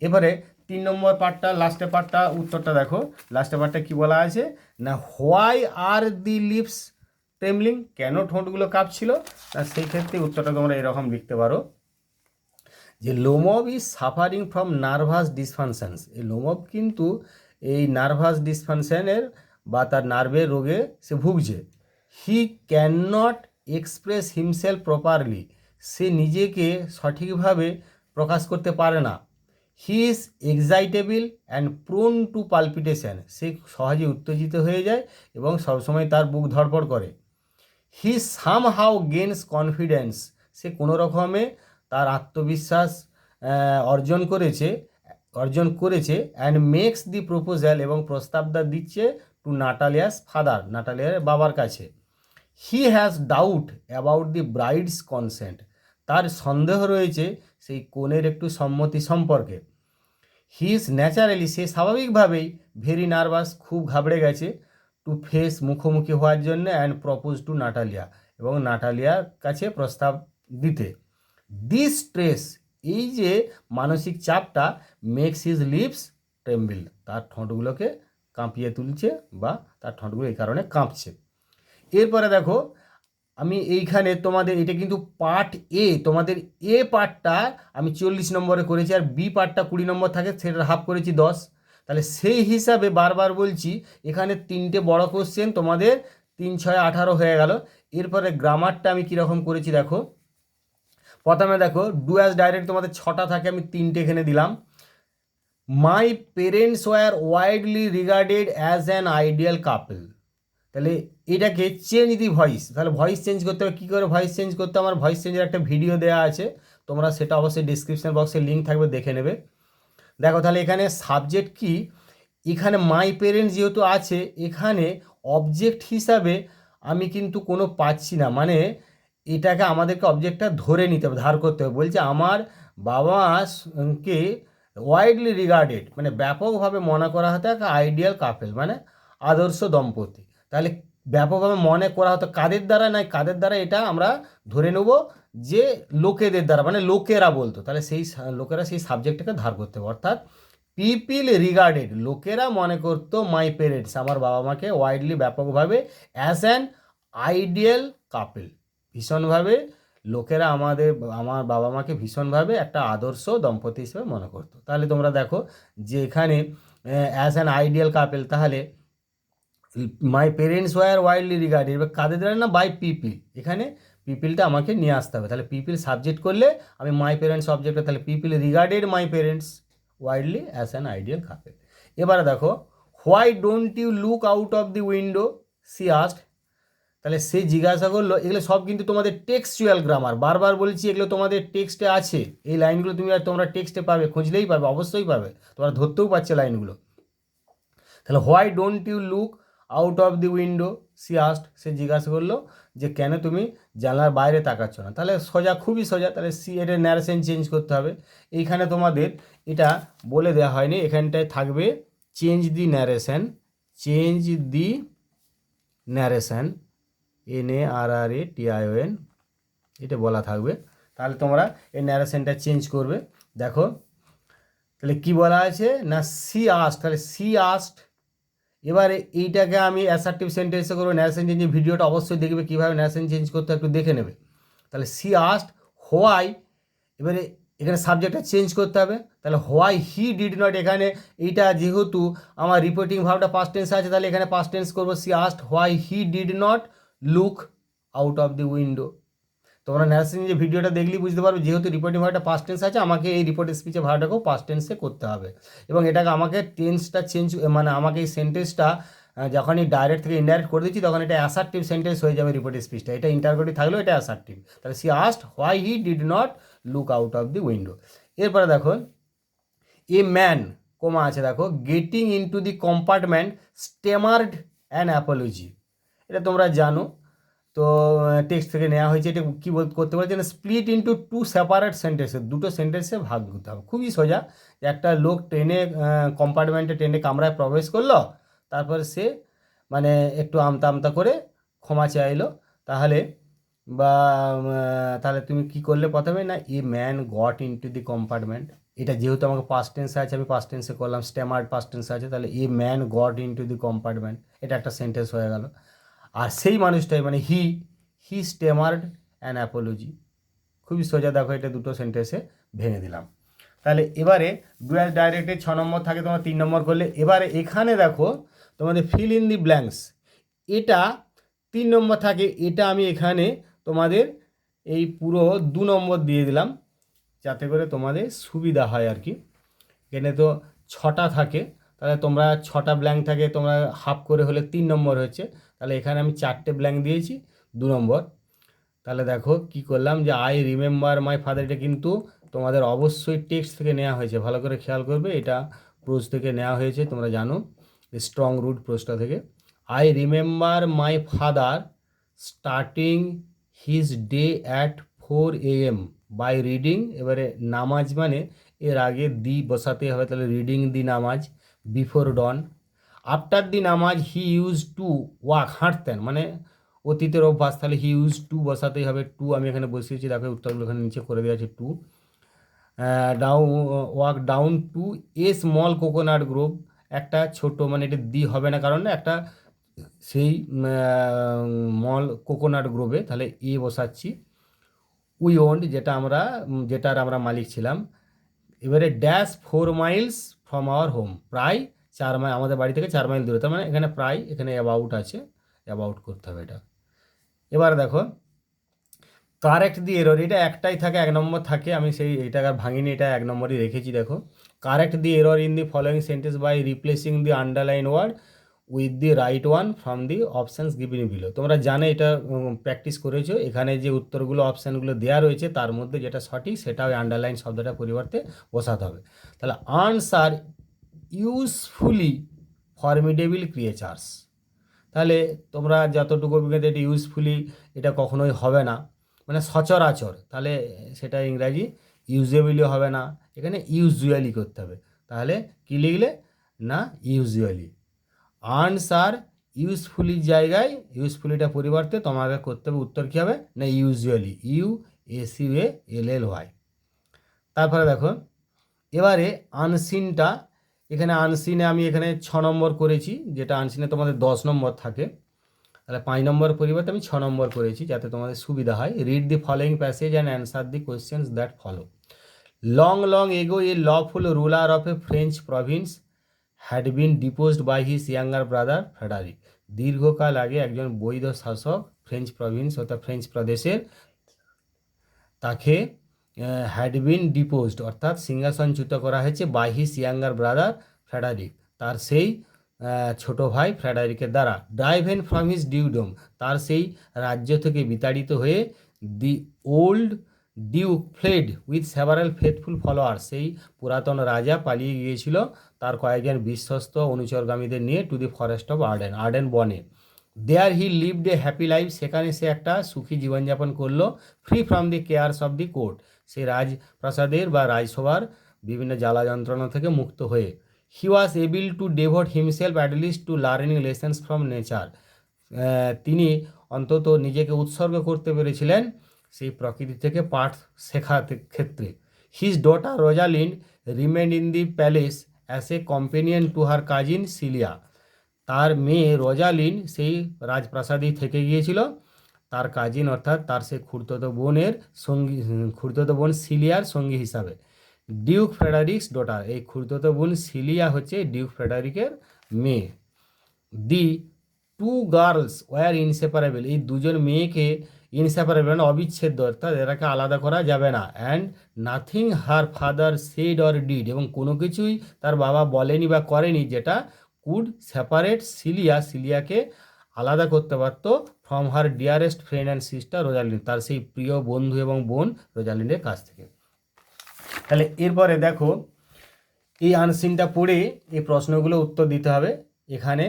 এবারে 3 নম্বর পার্টটা, লাস্টের পার্টটা, উত্তরটা দেখো। লাস্টের পার্টটা কী বলা আছে না, why are the lips trembling, কেন ঠোঁটগুলো কাঁপছিল। না সেই ক্ষেত্রে উত্তরটা তোমরা এরকম লিখতে পারো যে Lomov is suffering from nervous dysfunctions. এই লোমব কিন্তু এই নার্ভাস ডিসফাংশনের বা তার নার্ভের রোগে সে ভুগছে। He can not express himself properly, সে নিজেকে সঠিকভাবে প্রকাশ করতে পারে না। He is excitable and prone to palpitation, সে সহজে উত্তেজিত হয়ে যায় এবং সবসময় তার বুক ধড়ফড় করে। হি সামহাউ গেন্স কনফিডেন্স, সে কোনো রকমে তার আত্মবিশ্বাস অর্জন করেছে অ্যান্ড মেক্স দি প্রপোজাল, এবং প্রস্তাবটা দিচ্ছে টু নাটালিয়াস ফাদার, নাটালিয়ার বাবার কাছে। He has doubt about the bride's consent, তার সন্দেহ রয়েছে সেই কনের একটু সম্মতি সম্পর্কে। হি ইজ ন্যাচারালি, সে স্বাভাবিকভাবেই ভেরি নার্ভাস, খুব ঘাবড়ে গেছে, টু ফেস, মুখোমুখি হওয়ার জন্য, অ্যান্ড প্রপোজ টু নাটালিয়া, এবং নাটালিয়ার কাছে প্রস্তাব দিতে। দিস স্ট্রেস, এই যে মানসিক চাপটা, মেক্স হিজ লিপস ট্রেম্বল, তার ঠোঁটগুলোকে কাঁপিয়ে তুলছে বা তার ঠোঁটগুলো এই কারণে কাঁপছে। এরপরে দেখো, আমি এইখানে তোমাদের এটা কিন্তু পার্ট এ, তোমাদের এ পার্টটা আমি 40 নম্বরে করেছি, আর বি পার্টটা 20 নম্বর থাকে, সেটা হাফ করেছি 10। তাহলে সেই হিসাবে বারবার বলছি, এখানে 3টে বড় কোশ্চেন, তোমাদের 3 6 18 হয়ে গেল। এরপরে গ্রামারটা আমি কীরকম করেছি দেখো। প্রথমে দেখো, ডু অ্যাজ ডাইরেক্ট তোমাদের 6টা থাকে, আমি 3টে এখানে দিলাম। My parents were widely regarded as an ideal couple, তাহলে এটাকে চেঞ্জ দি ভয়েস, তাহলে ভয়েস চেঞ্জ করতে হবে। কী করে ভয়েস চেঞ্জ করতে, আমার ভয়েস চেঞ্জের একটা ভিডিও দেওয়া আছে, তোমরা সেটা অবশ্যই ডিসক্রিপশন বক্সে লিঙ্ক থাকবে, দেখে নেবে। দেখো তাহলে এখানে সাবজেক্ট কি, এখানে মাই পেরেন্টস যেহেতু আছে, এখানে অবজেক্ট হিসাবে আমি কিন্তু কোনো পাচ্ছি না, মানে এটাকে আমাদেরকে অবজেক্টটা ধরে নিতে হবে, ধার করতে হবে। বলছে আমার বাবাকে ওয়াইডলি রিগার্ডেড মানে ব্যাপকভাবে মনে করা হতো একটা আইডিয়াল কাপেল মানে আদর্শ দম্পতি। তাহলে ব্যাপকভাবে মনে করা হতো কাদের দ্বারা, নাই কাদের দ্বারা, এটা আমরা ধরে নেব যে লোকেদের দ্বারা, মানে লোকেরা বলতো, তাহলে সেই লোকেরা সেই সাবজেক্টটাকে ধার করতে হবে। অর্থাৎ পিপিল রিগার্ডেড, লোকেরা মনে করতো মাই পেরেন্টস আমার বাবা মাকে ওয়াইডলি ব্যাপকভাবে অ্যাজ অ্যান আইডিয়াল কাপেল, ভীষণভাবে লোকেরা আমার বাবা মাকে ভীষণভাবে একটা আদর্শ দম্পতি হিসেবে মনে করতো। তাহলে তোমরা দেখো যে এখানে অ্যাজ অ্যান আইডিয়াল কাপেল, তাহলে my parents were widely regarded, এবার কাদের দ্বারা না, বাই পিপিল, এখানে পিপিলটা আমাকে নিয়ে আসতে হবে। তাহলে পিপিল সাবজেক্ট করলে আমি মাই পেরেন্টস অবজেক্টে, তাহলে people regarded my parents widely as an ideal couple. এবারে দেখো why don't you look out of the window she asked, তাহলে সে জিজ্ঞাসা করলো। এগুলো সব কিন্তু তোমাদের টেক্সচুয়াল গ্রামার, বারবার বলছি এগুলো তোমাদের টেক্সটে আছে, এই লাইনগুলো তোমরা টেক্সটে পাবে, খুঁজলেই পাবে, অবশ্যই পাবে, তোমরা ধরতেও পারছে লাইনগুলো। তাহলে why don't you look out of the window she asked, সে জিজ্ঞাসা করলো যে কেন তুমি জানলার বাইরে তাকাচ্ছ না। তাহলে সোজা, খুবই সোজা, তাহলে সি এর ন্যারেশন চেঞ্জ করতে হবে। এইখানে তোমাদের এটা বলে দেওয়া হয়নি, এখানটায় থাকবে চেঞ্জ দি ন্যারেশন, চেঞ্জ দি ন্যারেশন, NARRATION, এটা বলা থাকবে। তাহলে তোমরা এই ন্যারেশনটা চেঞ্জ করবে। দেখো তাহলে কি বলা আছে না, সি আস্কড, তাহলে সি আস্কড, এবারে এইটাকে আমি অ্যাসার্টিভ সেন্টেন্সে করবো। ন্যারেশন চেঞ্জের ভিডিওটা অবশ্যই দেখবে, কীভাবে ন্যারেশন চেঞ্জ করতে একটু দেখে নেবে। তাহলে সি আস্কড হোয়াই, এবারে এখানে সাবজেক্টটা চেঞ্জ করতে হবে। তাহলে হোয়াই হি ডিড নট, এখানে এইটা যেহেতু আমার রিপোর্টিং ভার্বটা পাস্ট টেন্স আছে, তাহলে এখানে পাস্ট টেন্স করবো। C asked why he did not look out of the window. তোমরা ন্যারেশন যে ভিডিওটা দেখলেই বুঝতে পারবে, যেহেতু রিপোর্টিং ভার্বটা পাস্ট টেন্স আছে, আমাকে এই রিপোর্ট স্পিচের ভার্বটাকেও পাস্ট টেন্সে করতে হবে, এবং এটাকে আমাকে টেন্সটা চেঞ্জ, মানে আমাকে এই সেন্টেন্সটা যখনই ডাইরেক্ট থেকে ইনডাইরেক্ট করে দিচ্ছি তখন এটা অ্যাসার্টিভ সেন্টেন্স হয়ে যাবে রিপোর্ট স্পিচটা। এটা ইন্টারগেটিভ থাকলেও এটা অ্যাসার্টিভ। তাহলে she asked why he did not look out of the window. এরপরে দেখো এ ম্যান, কোমা আছে দেখো, getting into the compartment stammered an apology, এটা তোমরা জানো, তো টেক্সট থেকে নেওয়া হয়েছে। এটা কী করতে বলছে না, স্প্লিট ইন্টু টু সেপারেট সেন্টেন্সে, দুটো সেন্টেন্সে ভাগ করতে হবে। খুবই সোজা, একটা লোক ট্রেনে কম্পার্টমেন্টে, ট্রেনে কামরায় প্রবেশ করলো, তারপরে সে মানে একটু আমতা আমতা করে ক্ষমা চাইলো, তাহলে বা তাহলে তুমি কি করলে প্রথমে না, a man goat into the compartment, এটা যেহেতু আমাকে পাস্ট টেন্সে আছে আমি পাস্ট টেন্সে করলাম, স্টেমার্ড পাস্ট টেন্সে আছে, তাহলে a man goat into the compartment, এটা একটা সেন্টেন্স হয়ে গেল। আর সেই মানুষটাই মানে হি স্টেমার্ড অ্যান অ্যাপোলজি, খুবই সোজা, দেখো এটা দুটো সেন্টেন্সে ভেঙে দিলাম। তাহলে এবারে ডুয়াল ডাইরেক্টে 6 নম্বর থাকে, তোমরা 3 নম্বর করলে। এবারে এখানে দেখো তোমাদের ফিল ইন দি ব্ল্যাঙ্কস, এটা 3 নম্বর থাকে, এটা আমি এখানে তোমাদের এই পুরো 2 নম্বর দিয়ে দিলাম যাতে করে তোমাদের সুবিধা হয় আর কি। এখানে তো 6টা থাকে, তাহলে তোমরা 6টা ব্ল্যাঙ্ক থাকে, তোমরা হাফ করে হলে 3 নম্বর হচ্ছে, তাহলে এখানে আমি 4টে ব্ল্যাঙ্ক দিয়েছি 2 নম্বর। তাহলে দেখো কি করলাম যে আই রিমেম্বার মাই ফাদার, এটা কিন্তু তোমাদের অবশ্যই টেক্সট থেকে নেওয়া হয়েছে, ভালো করে খেয়াল করবে, এটা প্রোজ থেকে নেওয়া হয়েছে, তোমরা জানো স্ট্রং রুট প্রোজটা থেকে। I remember my father starting his day at 4 AM by reading, এবারে নামাজ মানে এর আগে দি বসাতে হবে, তাহলে রিডিং দি নামাজ বিফোর ডন। আফটার দি নামাজ হি ইউজ টু ওয়াক, হাঁটতেন, মানে অতীতের অভ্যাস, তাহলে হি ইউজ টু বসাতেই হবে, টু আমি এখানে বসিয়েছি, দেখো উত্তরগুলো এখানে নিচে করে দেওয়া আছে। To walk down to a small coconut Grove, একটা ছোট, মানে এটা দি হবে না কারণ একটা সেই মল কোকোনাট গ্রোভে, তাহলে এ বসাচ্ছি। উই ওন্ট, যেটার আমরা মালিক ছিলাম। এবারে dash 4 Miles from our home, প্রায় 4 মাইল, আমাদের বাড়ি থেকে 4 মাইল দূরে, তার মানে এখানে প্রায়, এখানে অ্যাবাউট আছে, অ্যাবাউট করতে হবে এটা। এবার দেখো কারেক্ট দি এরর, এটা একটাই থাকে, 1 নম্বর থাকে, আমি এইটা আর ভাঙিনি, এটা 1 নম্বরই রেখেছি। দেখো correct the error in the following sentence by replacing the underline word with the right one from the options given below. তোমরা জানো এটা প্র্যাকটিস করেছো, এখানে যে উত্তরগুলো অপশানগুলো দেওয়া রয়েছে তার মধ্যে যেটা সঠিক সেটা ওই আন্ডারলাইন শব্দটার পরিবর্তে বসাতে হবে। তাহলে আনসার ইউজফুলি ফর্মিডেবল ক্রিয়েচার্স, তাহলে তোমরা যতটুকু অভিজ্ঞতা, এটা ইউজফুলি এটা কখনোই হবে না, মানে সচরাচর, তাহলে সেটা ইংরাজি ইউজুয়ালি হবে না, এখানে ইউজুয়ালি করতে হবে। তাহলে কি লিখলে না ইউজুয়ালি। আর্নস আর ইউজফুলির জায়গায় ইউজফুলিটা পরিবর্তে তোমাকে করতে হবে উত্তর কী হবে না ইউজুয়ালি, USUALLY। তারপরে দেখো এবারে আনসিনটা, এখানে আনসিনে আমি এখানে 6 নম্বর করেছি, যেটা আনসিনে তোমাদের 10 নম্বর থাকে, তাহলে 5 নম্বর পরিবর্তে আমি 6 নম্বর করেছি যাতে তোমাদের সুবিধা হয়। Read the following passage and answer the questions that follow. Long long ago a lawful ruler of a French province had been deposed by his younger brother Frederick. দীর্ঘকাল আগে একজন বৈধ শাসক ফ্রেঞ্চ প্রভিন্স অর্থাৎ ফ্রেঞ্চ প্রদেশের তাকে had been ডিপোজড অর্থাৎ সিংহাসনচ্যুত করা হয়েছে by his younger brother Frederick, তার সেই ছোট ভাই ফ্রেডারিকের দ্বারা। ড্রাইভেন ফ্রম হিজ ডিউডম, তার সেই রাজ্য থেকে বিতাড়িত হয়ে দি old Duke fled with several faithful followers, সেই পুরাতন রাজা পালিয়ে গিয়েছিল তার কয়েকজন বিশ্বস্ত অনুচরগামীদের নিয়ে to the forest of Arden, Arden বনে। There he lived a happy life, সেখানে সে একটা সুখী জীবনযাপন করলো। Free from the cares of the court, সে রাজপ্রাসাদের বা রাজসভার বিভিন্ন জ্বালা যন্ত্রণা থেকে মুক্ত হয়ে। He was able to devote himself at least to learning lessons from nature, তিনি অন্তত নিজেকে উৎসর্গ করতে পেরেছিলেন সেই প্রকৃতি থেকে পাঠ শেখাতে ক্ষেত্রে। His daughter Rosalind remained in the palace as a companion to her cousin Celia, তার মেয়ে রোজালিন সেই রাজপ্রাসাদেই থেকে গিয়েছিল তার কাজিন অর্থাৎ তার সেই খুড়তুতো বোনের সঙ্গী, খুড়তুতো বোন সিলিয়ার সঙ্গী হিসাবে। ডিউক ফ্রেডারিক্স ডটার, এই খুড়তুতো বোন সিলিয়া হচ্ছে ডিউক ফ্রেডারিকের মেয়ে। দি টু গার্লস ওয়ার ইনসেপারেবল, এই দুজন মেয়েকে ইনসেপারেবল মানে অবিচ্ছেদ্য অর্থাৎ এটাকে আলাদা করা যাবে না। And nothing her father said or did, এবং কোনো কিছুই তার বাবা বলেনি বা করেনি যেটা কুড সেপারেট সিলিয়া, সিলিয়াকে আলাদা করতে পারত from her dearest friend and sister Rosalyn, তার সেই প্রিয় বন্ধু এবং বোন রোজালিনের কাছ থেকে। তাহলে এরপরে দেখো এই আনসিনটা পড়ে এই প্রশ্নগুলো উত্তর দিতে হবে। এখানে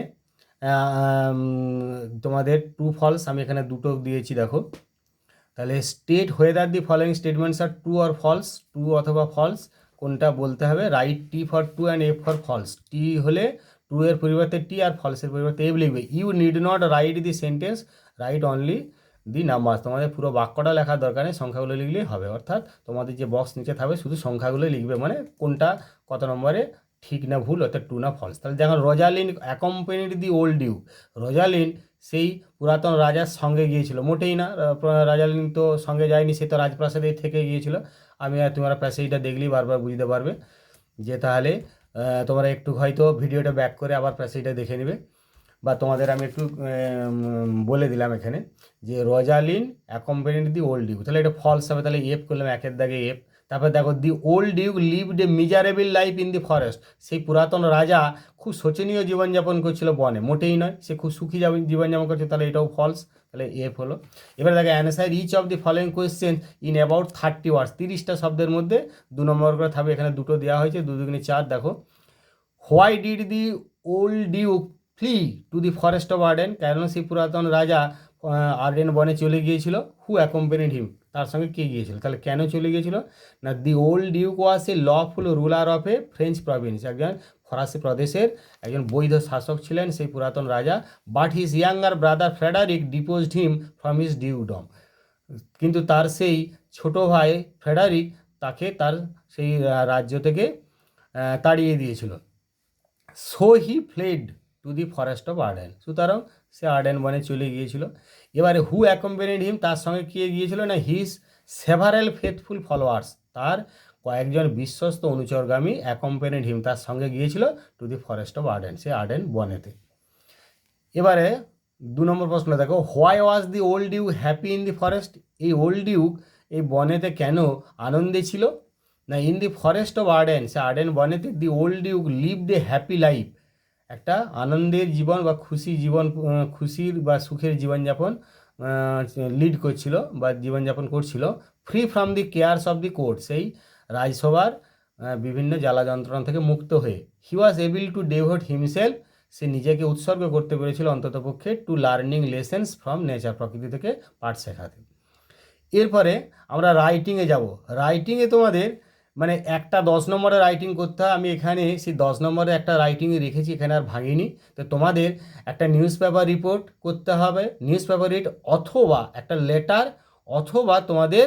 তোমাদের ট্রু ফলস আমি এখানে দুটো দিয়েছি দেখো। তাহলে state whether the following statements are true or false, true অথবা ফলস কোনটা বলতে হবে। Write T for true and F for false, T হলে ট্রু এর পরিবর্তে টি আর ফলসের পরিবর্তে এফ লিখবে। You need not write the sentence, write only the numbers, তোমাদের পুরো বাক্যটা লেখার দরকার নেই, সংখ্যাগুলো লিখলেই হবে। অর্থাৎ তোমাদের যে বক্স নিচে থাকবে শুধু সংখ্যাগুলো লিখবে, মানে কোনটা কত নম্বরে ঠিক না ভুল অর্থাৎ ট্রু না ফলস। তাহলে দেখো রোজালিন অ্যাকম্পানিড দি ওল্ড ডিউক, রোজালিন সেই পুরাতন রাজার সঙ্গে গিয়েছিল, মোটেই না, রোজালিন তো সঙ্গে যায়নি, সে তো রাজপ্রাসাদে থেকে গিয়েছিল। আমি আর তোমরা প্যাসেজটা দেখলেই বারবার বুঝতে পারবে যে তাহলে তোমরা একটু হয়তো ভিডিওটা ব্যাক করে আবার প্যাসেজটা দেখে নেবে, বা তোমাদের আমি একটু বলে দিলাম এখানে যে রোজালিন অ্যাকম্পানিড দি ওল্ড ডিউক, তাহলে এটা ফলস হবে। তাহলে এফ করলাম, একের দাগে এফ। তারপর দেখো দি old duke lived A miserable life in the forest, সেই পুরাতন রাজা খুব শোচনীয় জীবনযাপন করছিল বনে, মোটেই নয়, সে খুব সুখী জীবনযাপন করছে, তাহলে এটাও ফলস, তাহলে এফ হলো। এবার দেখো answer each of the following question in about 30 words, 30টা শব্দের মধ্যে 2 নম্বর করে থাকবে, এখানে দুটো দেওয়া হয়েছে, 2 দুগুণে 4। দেখো why did the old duke flee to the forest of Arden, কেন সেই পুরাতন রাজা আর্ডেন বনে চলে গিয়েছিল। হু অ্যাকম্পানিড হিম, তার সঙ্গে কে গিয়েছিল, তাহলে কেন চলে গিয়েছিল না দি old Duke was A lawful ruler of a French Province, একজন ফরাসি প্রদেশের একজন বৈধ শাসক ছিলেন সেই পুরাতন রাজা। But his younger brother Frederick deposed him from his dukedom, কিন্তু তার সেই ছোট ভাই ফ্রেডারিক তাকে তার সেই রাজ্য থেকে তাড়িয়ে দিয়েছিল। So he fled two the forest of Arden, সুতরাং সে আর্ডেন বনে চলে গিয়েছিল। এবারে হু অ্যাকম্পানিড হিম, তার সঙ্গে কে গিয়েছিল না হিজ সেভারাল ফেথফুল ফলোয়ার্স, তার কয়েকজন বিশ্বস্ত অনুচরগামী অ্যাকম্পানিড হিম, তার সঙ্গে গিয়েছিল to the forest of Arden, সে আর্ডেন বনেতে। এবারে 2 নম্বর প্রশ্ন দেখো why was the old duke happy in the forest, এই ওল্ড ডিউক এই বনেতে কেন আনন্দে ছিল না in the forest of Arden, সে আর্ডেন বনেতে the old duke lived a happy life, একটা আনন্দের জীবন বা খুশির বা সুখের জীবনযাপন লিড করছিল বা জীবনযাপন করছিল। Free from the cares of the court, সেই রাজসভার বিভিন্ন জ্বালা যন্ত্রণা থেকে মুক্ত হয়ে। He was able to devote himself, সে নিজেকে উৎসর্গ করতে পেরেছিল অন্ততপক্ষে two learning lessons from nature, প্রকৃতি থেকে পাঠ শেখাতে। এরপরে আমরা রাইটিংয়ে যাব। রাইটিংয়ে তোমাদের মানে একটা 10 নম্বরের রাইটিং করতে হয়। আমি এখানে সেই 10 নম্বরে একটা রাইটিংয়ে রেখেছি, এখানে আর ভাঙিনি। তো তোমাদের একটা নিউজ পেপার রিপোর্ট করতে হবে, নিউজ পেপার রিড, অথবা একটা লেটার, অথবা তোমাদের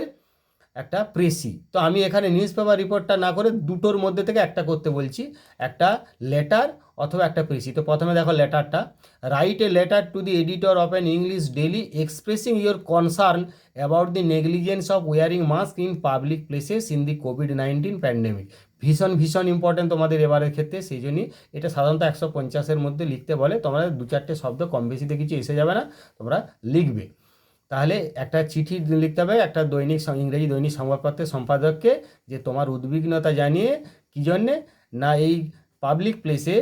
একটা প্রেসি। তো আমি এখানে নিউজ পেপার রিপোর্টটা না করে দুটোর মধ্যে থেকে একটা করতে বলছি, একটা লেটার অথবা একটা প্রেসি। তো প্রথমে দেখো লেটারটা, write a letter to the editor of an English daily expressing your concern about the negligence of wearing mask in public places in the কোভিড-19 প্যান্ডেমিক। ভীষণ ভীষণ ইম্পর্টেন্ট তোমাদের এবারের ক্ষেত্রে, সেই জন্যই এটা সাধারণত 150-এর মধ্যে লিখতে বলে। তোমরা 2-4টে শব্দ কম বেশিতে কিছু এসে যাবে না, তোমরা লিখবে। তাহলে একটা চিঠি লিখতে হবে একটা দৈনিক ইংরেজি দৈনিক সংবাদপত্রের সম্পাদককে, যে তোমার উদ্বিগ্নতা জানিয়ে কী জন্যে না এই পাবলিক প্লেসে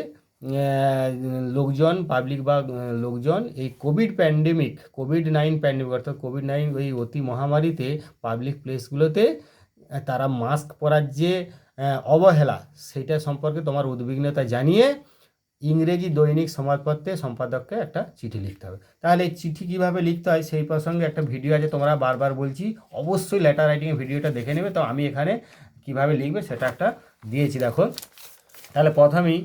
লোকজন, পাবলিক বা লোকজন এই কোভিড-19 প্যান্ডেমিক অর্থাৎ কোভিড-19 এই অতি মহামারীতে পাবলিক প্লেসগুলোতে তারা মাস্ক পরার যে অবহেলা, সেটা সম্পর্কে তোমার উদ্বিগ্নতা জানিয়ে ইংরেজি দৈনিক সংবাদপত্রের সম্পাদককে একটা চিঠি লিখতে হবে। তাহলে এই চিঠি কীভাবে লিখতে হয় সেই প্রসঙ্গে একটা ভিডিও আছে, তোমরা বারবার বলছি অবশ্যই লেটার রাইটিংয়ের ভিডিওটা দেখে নেবে। তো আমি এখানে কিভাবে লিখবে সেটা একটা দিয়েছি, দেখো। তাহলে প্রথমেই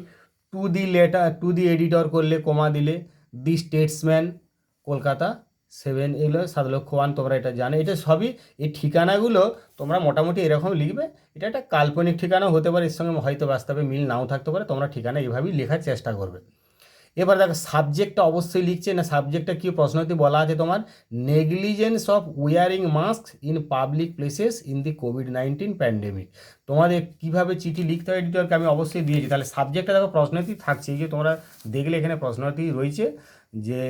টু দি এডিটর করলে, কোমা দিলে, দি স্টেটসম্যান কলকাতা 7, এগুলো 7,01,000, তোমরা এটা জানো। এটা সবই এই ঠিকানাগুলো তোমরা মোটামুটি এরকম লিখবে। এটা একটা কাল্পনিক ঠিকানাও হতে পারে, এর সঙ্গে হয়তো বাস্তবে মিল নাও থাকতে পারে, তোমরা ঠিকানা এভাবেই লেখার চেষ্টা করবে। এবার দেখো সাবজেক্টটা অবশ্যই লিখছে না, সাবজেক্টটা কি প্রশ্নটি বলা আছে তোমার, negligence of wearing mask in public places in the কোভিড-19 প্যান্ডেমিক। তোমাদের কীভাবে চিঠি লিখতে হয় এডিটরকে আমি অবশ্যই দিয়েছি। তাহলে সাবজেক্টটা দেখো প্রশ্নটি থাকছে, এই যে তোমরা দেখলে এখানে প্রশ্নটি রয়েছে যে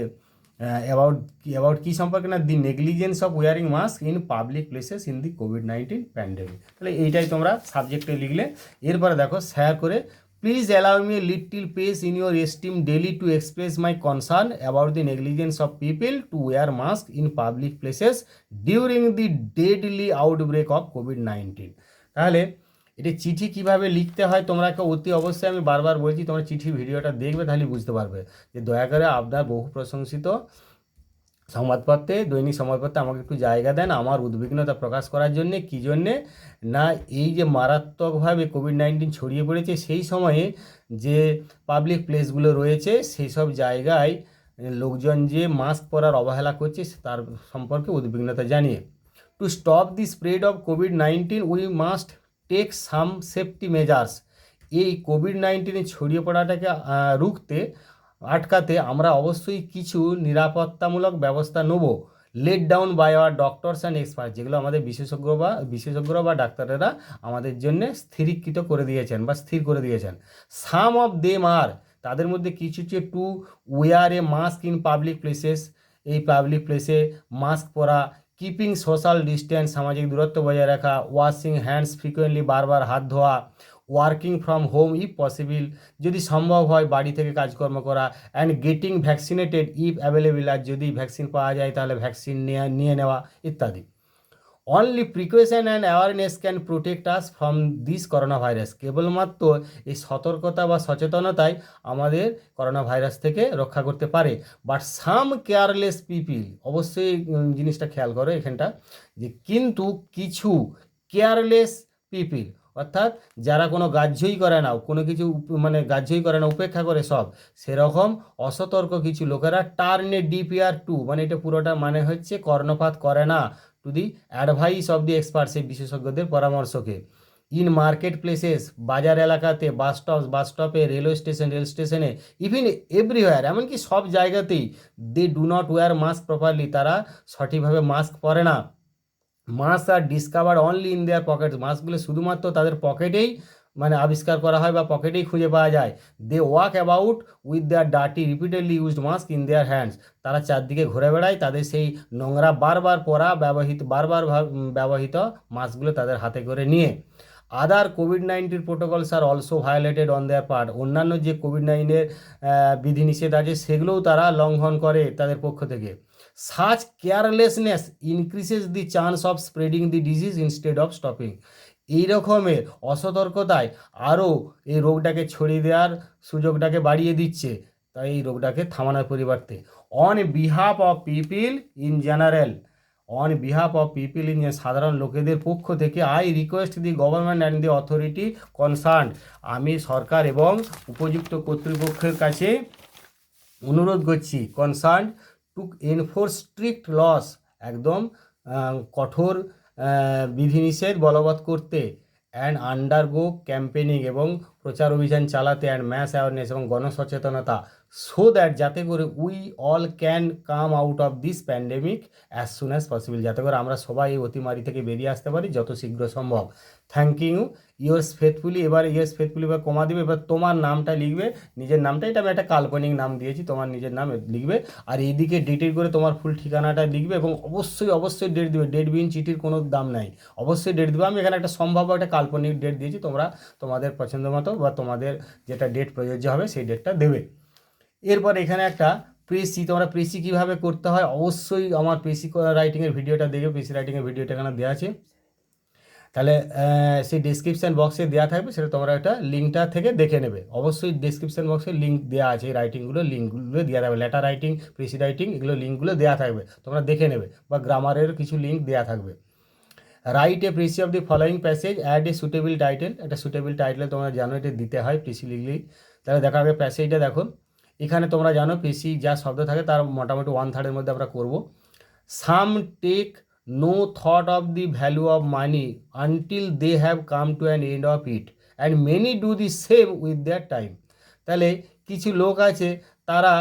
অ্যাবাউট কী সম্পর্কে, না the negligence of wearing mask in public places in the কোভিড-19 প্যান্ডেমিক। তাহলে এইটাই তোমরা সাবজেক্টে লিখলে। এরপরে দেখো শেয়ার করে, please allow me little pace in your esteem daily to express my concern about the negligence of people to wear mask in public places during the deadly outbreak of কোভিড-19। তাহলে এটি চিঠি কিভাবে লিখতে হয় তোমরাকে অতি অবশ্যই আমি বারবার বলছি, তোমরা চিঠি ভিডিওটা দেখবে, তাহলে বুঝতে পারবে যে দয়া করে আপনার বহু প্রশংসিত সংবাদপত্রে, দৈনিক সংবাদপত্রে আমাকে একটু জায়গা দেন আমার উদ্বিগ্নতা প্রকাশ করার জন্যে। কী জন্যে না, এই যে মারাত্মকভাবে কোভিড-19 ছড়িয়ে পড়েছে, সেই সময়ে যে পাবলিক প্লেসগুলো রয়েছে সেই সব জায়গায় লোকজন যে মাস্ক পরার অবহেলা করছে তার সম্পর্কে উদ্বিগ্নতা জানিয়ে, to stop the spread of কোভিড-19 we must take some safety measures. এই কোভিড-19 ছড়িয়ে পড়াটাকে আটকাতে আমরা অবশ্যই কিছু নিরাপত্তামূলক ব্যবস্থা নেব, laid down by our doctors and expert, যেগুলো আমাদের বিশেষজ্ঞরা বা ডাক্তারেরা আমাদের জন্য স্থিরীকৃত করে দিয়েছেন বা স্থির করে দিয়েছেন। সাম অফ দেম আর, তাদের মধ্যে কিছু হচ্ছে to wear a mask in public places, এই পাবলিক প্লেসে মাস্ক পরা, কিপিং সোশ্যাল ডিস্টেন্স, সামাজিক দূরত্ব বজায় রাখা, ওয়াশিং হ্যান্ডস ফ্রিকোয়েন্টলি, বারবার হাত ধোয়া, working from home if possible, যদি সম্ভব হয় বাড়ি থেকে কাজকর্ম করা, and getting vaccinated if available, আর যদি ভ্যাকসিন পাওয়া যায় তাহলে ভ্যাকসিন নিয়ে নেওয়া ইত্যাদি। Only precaution and awareness can protect us from this corona virus, কেবলমাত্র এই সতর্কতা বা সচেতনতাই আমাদের করোনা ভাইরাস থেকে রক্ষা করতে পারে। বাট সাম কেয়ারলেস পিপিল, অবশ্যই জিনিসটা খেয়াল করো এখানটা, যে কিন্তু কিছু কেয়ারলেস পিপিল, অর্থাৎ যারা কোনো গ্রাহ্যই করে না, কোনো কিছু মানে গ্রাহ্যই করে না, উপেক্ষা করে সব, সেরকম অসতর্ক কিছু লোকেরা টার্নে ডিপিআর টু, মানে এটা পুরোটা মানে হচ্ছে কর্ণপাত করে না, to the advice of the experts, এই বিশেষজ্ঞদের পরামর্শকে, ইন মার্কেট প্লেসেস, বাজার এলাকাতে, বাস স্টপে, রেল স্টেশনে, ইভিন এভরিওয়্যার, এমনকি সব জায়গাতেই, they do not wear mask properly, তারা সঠিকভাবে মাস্ক পরে না। Mask are discover only in their pockets, মাস্কগুলো শুধুমাত্র তাদের পকেটেই মানে আবিষ্কার করা হয় বা পকেটেই খুঁজে পাওয়া যায়। They walk about with their dirty repeatedly used mask in their hands, তারা চারদিকে ঘুরে বেড়ায় তাদের সেই নোংরা বারবার ব্যবহৃত মাস্কগুলো তাদের হাতে করে নিয়ে। আদার কোভিড-19 protocols are also violated on their part, অন্যান্য যে কোভিড-19 বিধিনিষেধ আছে সেগুলোও তারা লঙ্ঘন করে তাদের পক্ষ থেকে। Such carelessness increases the chance of spreading the disease instead of stopping, এই রকমের অসতর্কতায় আরও এই রোগটাকে ছড়িয়ে দেওয়ার সুযোগটাকে বাড়িয়ে দিচ্ছে, তাই এই রোগটাকে থামানোর পরিবর্তে। On behalf of people in general, on behalf of people in, সাধারণ লোকেদের পক্ষ থেকে, I request the government and the authority concern, আমি সরকার এবং উপযুক্ত কর্তৃপক্ষের কাছে অনুরোধ করছি, concern to enforce strict laws, একদম কঠোর বিধিনিষেধ বলবৎ করতে, অ্যান্ড আন্ডারগো ক্যাম্পেনিং, এবং প্রচার অভিযান চালাতে, অ্যান্ড ম্যাস অ্যাওয়ারনেস, এবং গণসচেতনতা, সো দ্যাট, যাতে করে we all can come out of this pandemic as soon as possible, যাতে করে আমরা সবাই এই অতিমারি থেকে বেরিয়ে আসতে পারি যত শীঘ্র সম্ভব। Thank you, yours faithfully. এবার ইয়োর্স ফেথফুলি এবার কমা দিবে, এবার তোমার নামটা লিখবে, নিজের নামটা, এটা আমি একটা কাল্পনিক নাম দিয়েছি, তোমার নিজের নাম লিখবে, আর এইদিকে ডেটের করে তোমার ফুল ঠিকানাটা লিখবে, এবং অবশ্যই অবশ্যই ডেট দিবে, ডেট বিন চিঠির কোনো দাম নাই, অবশ্যই ডেট দেবে। আমি এখানে একটা সম্ভাব্য একটা কাল্পনিক ডেট দিয়েছি, তোমরা তোমাদের পছন্দ মতো বা তোমাদের যেটা ডেট প্রযোজ্য হবে সেই ডেটটা দেবে। এরপর এখানে একটা প্রেসি, তোমরা প্রেসি কীভাবে করতে হয় অবশ্যই আমার প্রেসি রাইটিংয়ের ভিডিওটা দেখবে, প্রেসি রাইটিংয়ের ভিডিওটা এখানে দেওয়া আছে, তাহলে সেই ডিসক্রিপশান বক্সে দেওয়া থাকবে, সেটা তোমরা একটা লিঙ্কটা থেকে দেখে নেবে। অবশ্যই ডিসক্রিপশান বক্সে লিঙ্ক দেওয়া আছে, এই রাইটিংগুলো লিঙ্কগুলো দেওয়া থাকবে, লেটার রাইটিং, প্রেসি রাইটিং, এগুলো লিঙ্কগুলো দেওয়া থাকবে, তোমরা দেখে নেবে, বা গ্রামারের কিছু লিঙ্ক দেওয়া থাকবে। Write a precis of the following passage, add a suitable title, একটা সুটেবল টাইটেল তোমরা জানো এটা দিতে হয় প্রেসি লিখলেই। তাহলে দেখা হবে প্যাসেজটা দেখো, এখানে তোমরা জানো প্রেসি যা শব্দ থাকে তার মোটামুটি 1/3 মধ্যে আমরা করব। সাম take no thought of the value of money until they have come to an end of it, and many do the same with their time। তাহলে কিছু লোক আছে তারা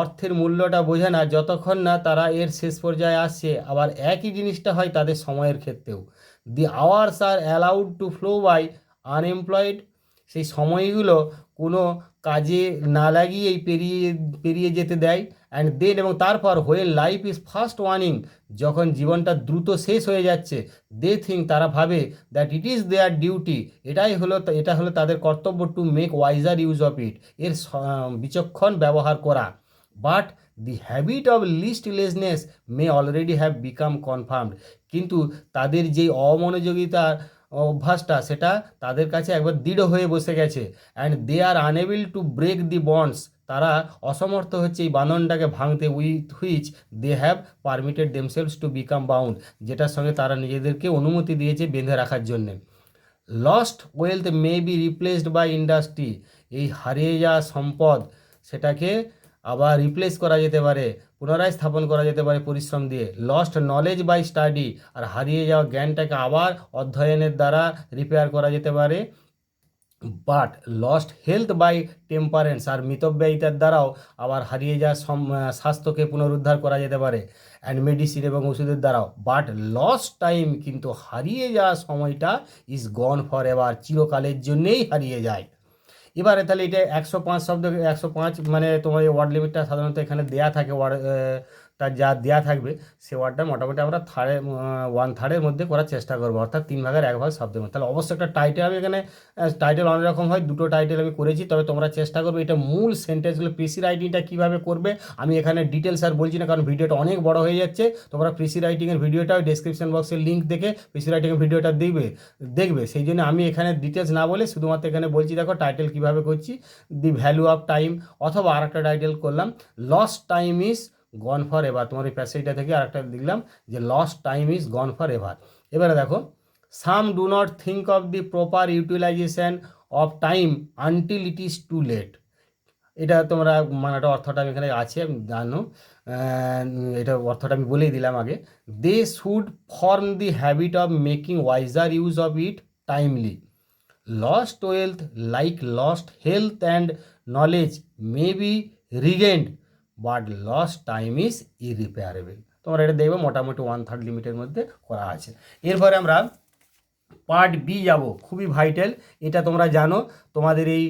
অর্থের মূল্যটা বোঝে না যতক্ষণ না তারা এর শেষ পর্যায়ে আসছে, আবার একই জিনিসটা হয় তাদের সময়ের ক্ষেত্রেও। The hours are allowed to flow by unemployed, সেই সময়গুলো কোনো কাজে না লাগিয়েই পেরিয়ে যেতে দেয়। অ্যান্ড দেন, এবং তারপর when life is first warning, যখন জীবনটা দ্রুত শেষ হয়ে যাচ্ছে, দে থিঙ্ক, তারা ভাবে, that it is their duty, এটা হলো তাদের কর্তব্য, to make wiser use of it, এর বিচক্ষণ ব্যবহার করা। But the habit of listlessness may already have become confirmed, কিন্তু তাদের যেই অমনোযোগিতার অভ্যাসটা সেটা তাদের কাছে একবার দৃঢ় হয়ে বসে গেছে। And they are unable to break the bonds, তারা অসমর্থ হচ্ছে এই বাঁধনটাকে ভাঙতে, with which they have permitted themselves to become bound, যেটার সঙ্গে তারা নিজেদেরকে অনুমতি দিয়েছে বেঁধে রাখার জন্যে। Lost wealth may be replaced by industry, এই হারিয়ে যাওয়া সম্পদ সেটাকে আবার রিপ্লেস করা যেতে পারে, পুনরায় স্থাপন করা যেতে পারে পরিশ্রম দিয়ে। লস্ট নলেজ বাই স্টাডি, আর হারিয়ে যাওয়া জ্ঞানটাকে আবার অধ্যয়নের দ্বারা রিপেয়ার করা যেতে পারে। But lost health by temperance, আর মিতব্যয়িতার দ্বারাও আবার হারিয়ে যাওয়া স্বাস্থ্যকে পুনরুদ্ধার করা যেতে পারে, অ্যান্ড মেডিসিন, এবং ওষুধের দ্বারাও। বাট লস্ট টাইম, কিন্তু হারিয়ে যাওয়া সময়টা ইজ গন ফর এভার, চিরকালের জন্যেই হারিয়ে যায়। এবারে তাহলে এটা 105 শব্দ, 105 মানে তোমার এই ওয়ার্ড লিমিটটা সাধারণত এখানে দেয়া থাকে, তার যা দেয়া থাকবে সে ওয়ার্ডটা মোটামুটি আমরা 1/3 মধ্যে করার চেষ্টা করবো, অর্থাৎ 3/1 শব্দের মধ্যে। তাহলে অবশ্যই একটা টাইটেল, আমি এখানে টাইটেল অনেক রকম হয়, দুটো টাইটেল আমি করেছি, তবে তোমরা চেষ্টা করবে এটা মূল সেন্টেন্সগুলো প্রেসি রাইটিংটা কীভাবে করবে আমি এখানে ডিটেলস আর বলছি না, কারণ ভিডিওটা অনেক বড় হয়ে যাচ্ছে। তোমরা প্রেসি রাইটিংয়ের ভিডিওটা ডেসক্রিপশন বক্সের লিঙ্ক দেখে প্রেসি রাইটিংয়ের ভিডিওটা দেখবে, সেই জন্য আমি এখানে ডিটেলস না বলে শুধুমাত্র এখানে বলছি দেখো টাইটেল কীভাবে করছি, দি ভ্যালু অফ টাইম, অথবা আর একটা টাইটেল করলাম lost time is gone for ever, তোমার এই প্যাসেজটা থেকে আরেকটা লিখলাম যে lost time is gone for ever. এবারে দেখো, some do not think of the proper utilization of time until it is too late, এটা তোমরা মানাটা অর্থটা আমি এখানে আছে জানো, এটা অর্থটা আমি বলেই দিলাম আগে। They should form the habit of making wiser use of it timely. Lost wealth like lost health and knowledge may be regained, but lost time is irreparable. তোমরা এটা দেখবে মোটামুটি 1/3 লিমিটের মধ্যে করা আছে। এরপরে আমরা পার্ট বি যাব, খুবই ভাইটাল, এটা তোমরা জানো, তোমাদের এই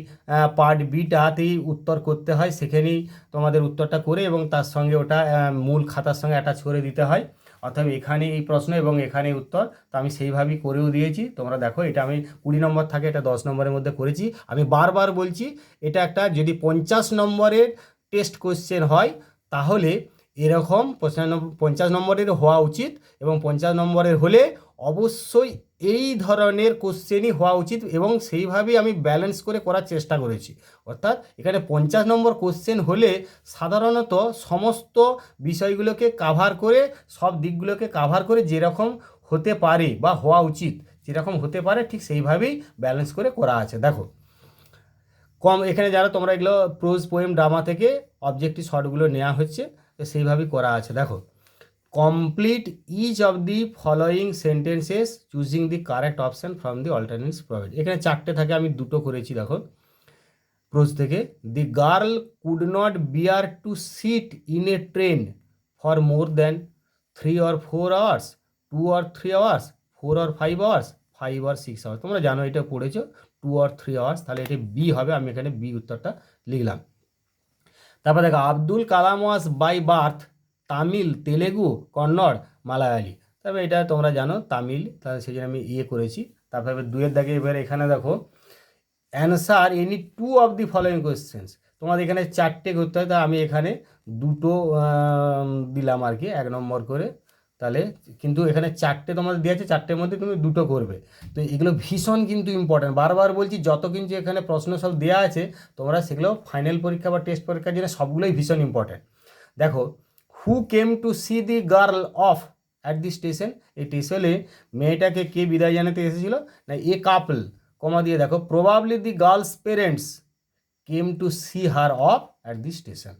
পার্ট বিটাতেই উত্তর করতে হয়, সেখানেই তোমাদের উত্তরটা করে এবং তার সঙ্গে ওটা মূল খাতার সঙ্গে অ্যাটাচ করে দিতে হয়, অর্থাৎ এখানে এই প্রশ্ন এবং এখানে উত্তর, তো আমি সেইভাবেই করেও দিয়েছি। তোমরা দেখো এটা আমি 20 নম্বর থাকে, এটা 10 নম্বরের মধ্যে করেছি। আমি বারবার বলছি এটা একটা যদি 50 নম্বরের টেস্ট কোয়েশ্চেন হয় তাহলে এরকম 50 নম্বরের হওয়া উচিত, এবং 50 নম্বরের হলে অবশ্যই এই ধরনের কোশ্চেনই হওয়া উচিত এবং সেইভাবেই আমি ব্যালেন্স করে করার চেষ্টা করেছি। অর্থাৎ এখানে 50 নম্বর কোশ্চেন হলে সাধারণত সমস্ত বিষয়গুলোকে কাভার করে, সব দিকগুলোকে কাভার করে যেরকম হতে পারে বা হওয়া উচিত যেরকম হতে পারে ঠিক সেইভাবেই ব্যালেন্স করে করা আছে। দেখো এখানে যারা তোমরা এগুলো প্রোজ পোয়েম ড্রামা থেকে অবজেক্টিভ শর্টগুলো নেওয়া হচ্ছে, তো সেইভাবেই করা আছে। দেখো complete each of the following sentences choosing the correct option from the alternatives provide. এখানে 4টে থাকে, আমি 2টো করেছি। দেখো প্রোজ থেকে, the girl could not bear to sit in a train for more than 3 or 4 hours, 2 or 3 hours, 4 or 5 hours, 5 or 6 hours। তোমরা জানো এটা পড়েছো 2 or 3 hours, তাহলে এটা বি হবে। আমি এখানে বি উত্তরটা লিখলাম। তারপর দেখো আব্দুল কালাম ওয়াজ বাই বার্থ তামিল, তেলেগু, কন্নড়, মালায়ালি। তবে এটা তোমরা জানো তামিল, তাহলে সেই জন্য আমি করেছি। তারপরে 2-এর দাগে এবারে এখানে দেখো answer any 2 of the following questions. তোমাদের এখানে 4টে করতে হয়, তা আমি এখানে 2টো দিলাম আর কি, 1 নম্বর করে। তাহলে কিন্তু এখানে 4টে তোমাদের দেওয়া আছে, 4টের মধ্যে তুমি 2টো করবে। তো এগুলো ভীষণ কিন্তু ইম্পর্ট্যান্ট, বারবার বলছি যত কিন্তু এখানে প্রশ্ন সব দেওয়া আছে তোমরা সেগুলো ফাইনাল পরীক্ষা বা টেস্ট পরীক্ষার জন্য সবগুলোই ভীষণ ইম্পর্ট্যান্ট। দেখো who came to see the girl off at the station. এই স্টেশনে মেয়েটাকে কে বিদায় জানাতে এসেছিল, না এ কাপল, কমা দিয়ে দেখো probably the girl's parents came to see her off at the station.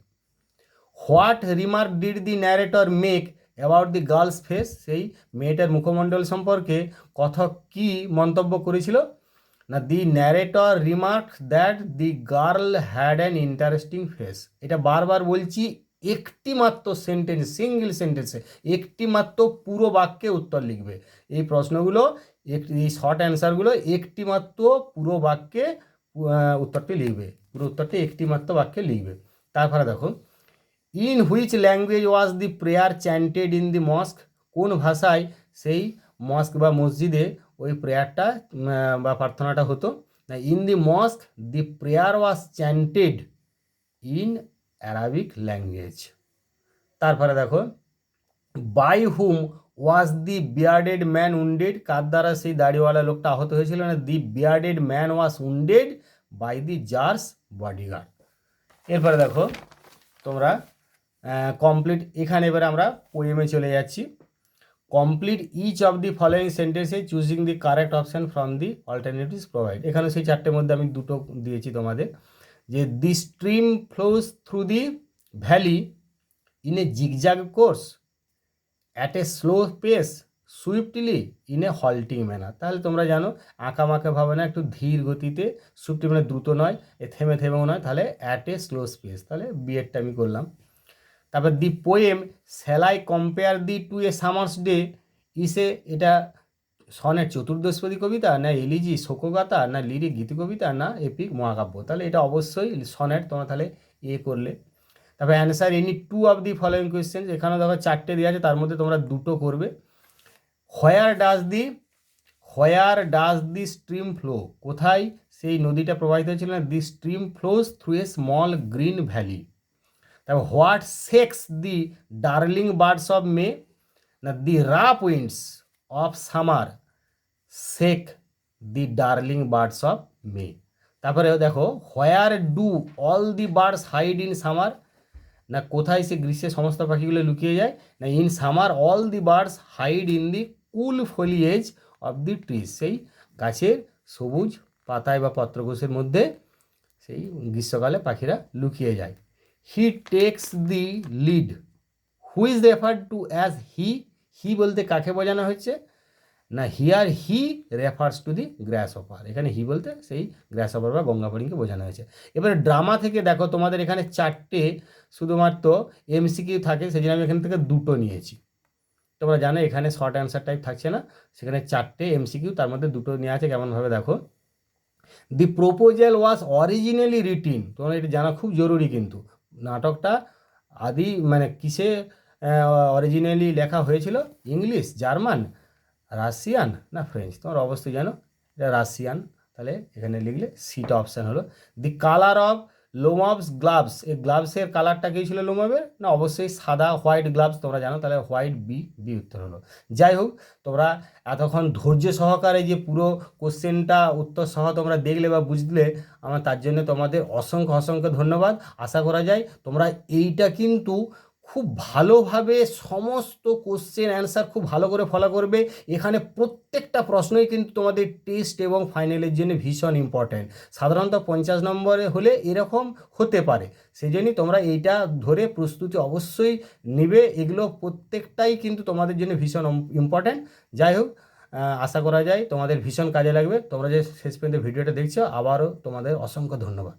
What remark did the narrator make about the girl's face. সেই মেয়েটার মুখমণ্ডল সম্পর্কে কথক কি মন্তব্য করেছিল, না the narrator remark that the girl had an interesting face. এটা বারবার বলছি, একটি মাত্র সেন্টেন্স, সিঙ্গেল সেন্টেন্সে একটি মাত্র পুরো বাক্যে উত্তর লিখবে। এই প্রশ্নগুলো, এই শর্ট অ্যান্সারগুলো একটি মাত্র পুরো বাক্যে উত্তরটি লিখবে, পুরো উত্তরটি একটি মাত্র বাক্যে লিখবে। তারপরে দেখো in which language was the prayer chanted in the mosque. কোন ভাষায় সেই মস্ক বা মসজিদে ওই প্রেয়ারটা বা প্রার্থনাটা হতো, না in the mosque the prayer was chanted in Arabic language. তারপরে দেখো by whom was the bearded man wounded. কার দ্বারা সেই দাড়িওয়ালা লোকটা আহত হয়েছিল, না the bearded man was wounded by the czar's bodyguard. এরপরে দেখো তোমরা কমপ্লিট, এখানে এবারে আমরা পোয়েমে চলে যাচ্ছি। Complete each of the following sentences choosing the correct option from the alternatives provide. এখানে সেই 4টের মধ্যে আমি 2টো দিয়েছি তোমাদের, যে the stream flows through the valley in a zigzag course at a slow pace swiftly in a halting manner. তাহলে তোমরা জানো আঁকামাঁকা ভাবে না, একটু ধীর গতিতে, সুইফটলি মানে দ্রুত নয়, থেমে থেমেও নয়, তাহলে অ্যাট এ স্লো স্পেস, তাহলে বিএডটা আমি করলাম। তারপর the poem shall I compare thee to a summer's day ইসে, এটা সনের চতুর্দশপদী কবিতা, না এলিজি শোকগাথা, না লিরিক গীতিকবিতা, না এপিক মহাকাব্য। তাহলে এটা অবশ্যই সনেট, তোমরা তাহলে করলে। তারপরে answer any 2 of the following question. এখানে দেখো 4টে দেওয়া আছে, তার মধ্যে তোমরা 2টো করবে। Where does the stream flow. কোথায় সেই নদীটা প্রবাহিত হয়েছিল, না the stream flows through a small green valley. তারপর what shakes the darling birds of May, না the rough winds of summer shake the darling birds of May. তারপরে দেখো where do all the birds hide in summer, না কোথায় সে গ্রীষ্মে সমস্ত পাখিগুলো লুকিয়ে যায়, না in summer all the birds hide in the cool foliage of the trees. সেই গাছের সবুজ পাতায় বা পত্রকোষের মধ্যে সেই গ্রীষ্মকালে পাখিরা লুকিয়ে যায়। He takes the lead, who is referred to as he বলতে কাকে বোঝানো হচ্ছে, না here he refers to the glass hopper. এখানে হি বলতে সেই গ্রাস হপার বা গঙ্গাফড়িংকে বোঝানো হয়েছে। এবারে ড্রামা থেকে দেখো তোমাদের এখানে 4টে শুধুমাত্র এমসিকিউ থাকে, সেই জন্য আমি এখান থেকে 2টো নিয়েছি। তোমরা জানো এখানে শর্ট অ্যান্সার টাইপ থাকছে না, সেখানে 4টে এমসিকিউ, তার মধ্যে 2টো নেওয়া আছে। কেমনভাবে দেখো, দি প্রপোজাল ওয়াজ অরিজিনালি রিটিন। তোমরা এটা জানা খুব জরুরি, কিন্তু নাটকটা আদি মানে কিসে অরিজিনালি লেখা হয়েছিল, ইংলিশ, জার্মান, রাশিয়ান, না ফ্রেঞ্চ। তোমরা অবশ্যই জানো এটা রাশিয়ান, তাহলে এখানে লিখলে সিটা অপশান হলো। দি কালার অফ লোমাভস গ্লাভস, এই গ্লাভসের কালারটা কী ছিল লোমাভের? না অবশ্যই সাদা, হোয়াইট গ্লাভস, তোমরা জানো, তাহলে হোয়াইট বি, বি উত্তর হলো। যাই হোক, তোমরা এতক্ষণ ধৈর্য সহকারে যে পুরো কোশ্চেনটা উত্তর সহ তোমরা দেখলে বা বুঝলে, আমার তার জন্য তোমাদের অসংখ্য অসংখ্য ধন্যবাদ। আশা করা যায় তোমরা এইটা কিন্তু খুব ভালোভাবে সমস্ত কোশ্চেন অ্যান্সার খুব ভালো করে ফলো করবে। এখানে প্রত্যেকটা প্রশ্নই কিন্তু তোমাদের টেস্ট এবং ফাইনালের জন্য ভীষণ ইম্পর্ট্যান্ট। সাধারণত 50 নম্বরে হলে এরকম হতে পারে, সেই জন্যই তোমরা এইটা ধরে প্রস্তুতি অবশ্যই নেবে। এগুলো প্রত্যেকটাই কিন্তু তোমাদের জন্য ভীষণ ইম্পর্ট্যান্ট। যাই হোক, আশা করা যায় তোমাদের ভীষণ কাজে লাগবে। তোমরা যে শেষ পর্যন্ত ভিডিওটা দেখছো, আবারও তোমাদের অসংখ্য ধন্যবাদ।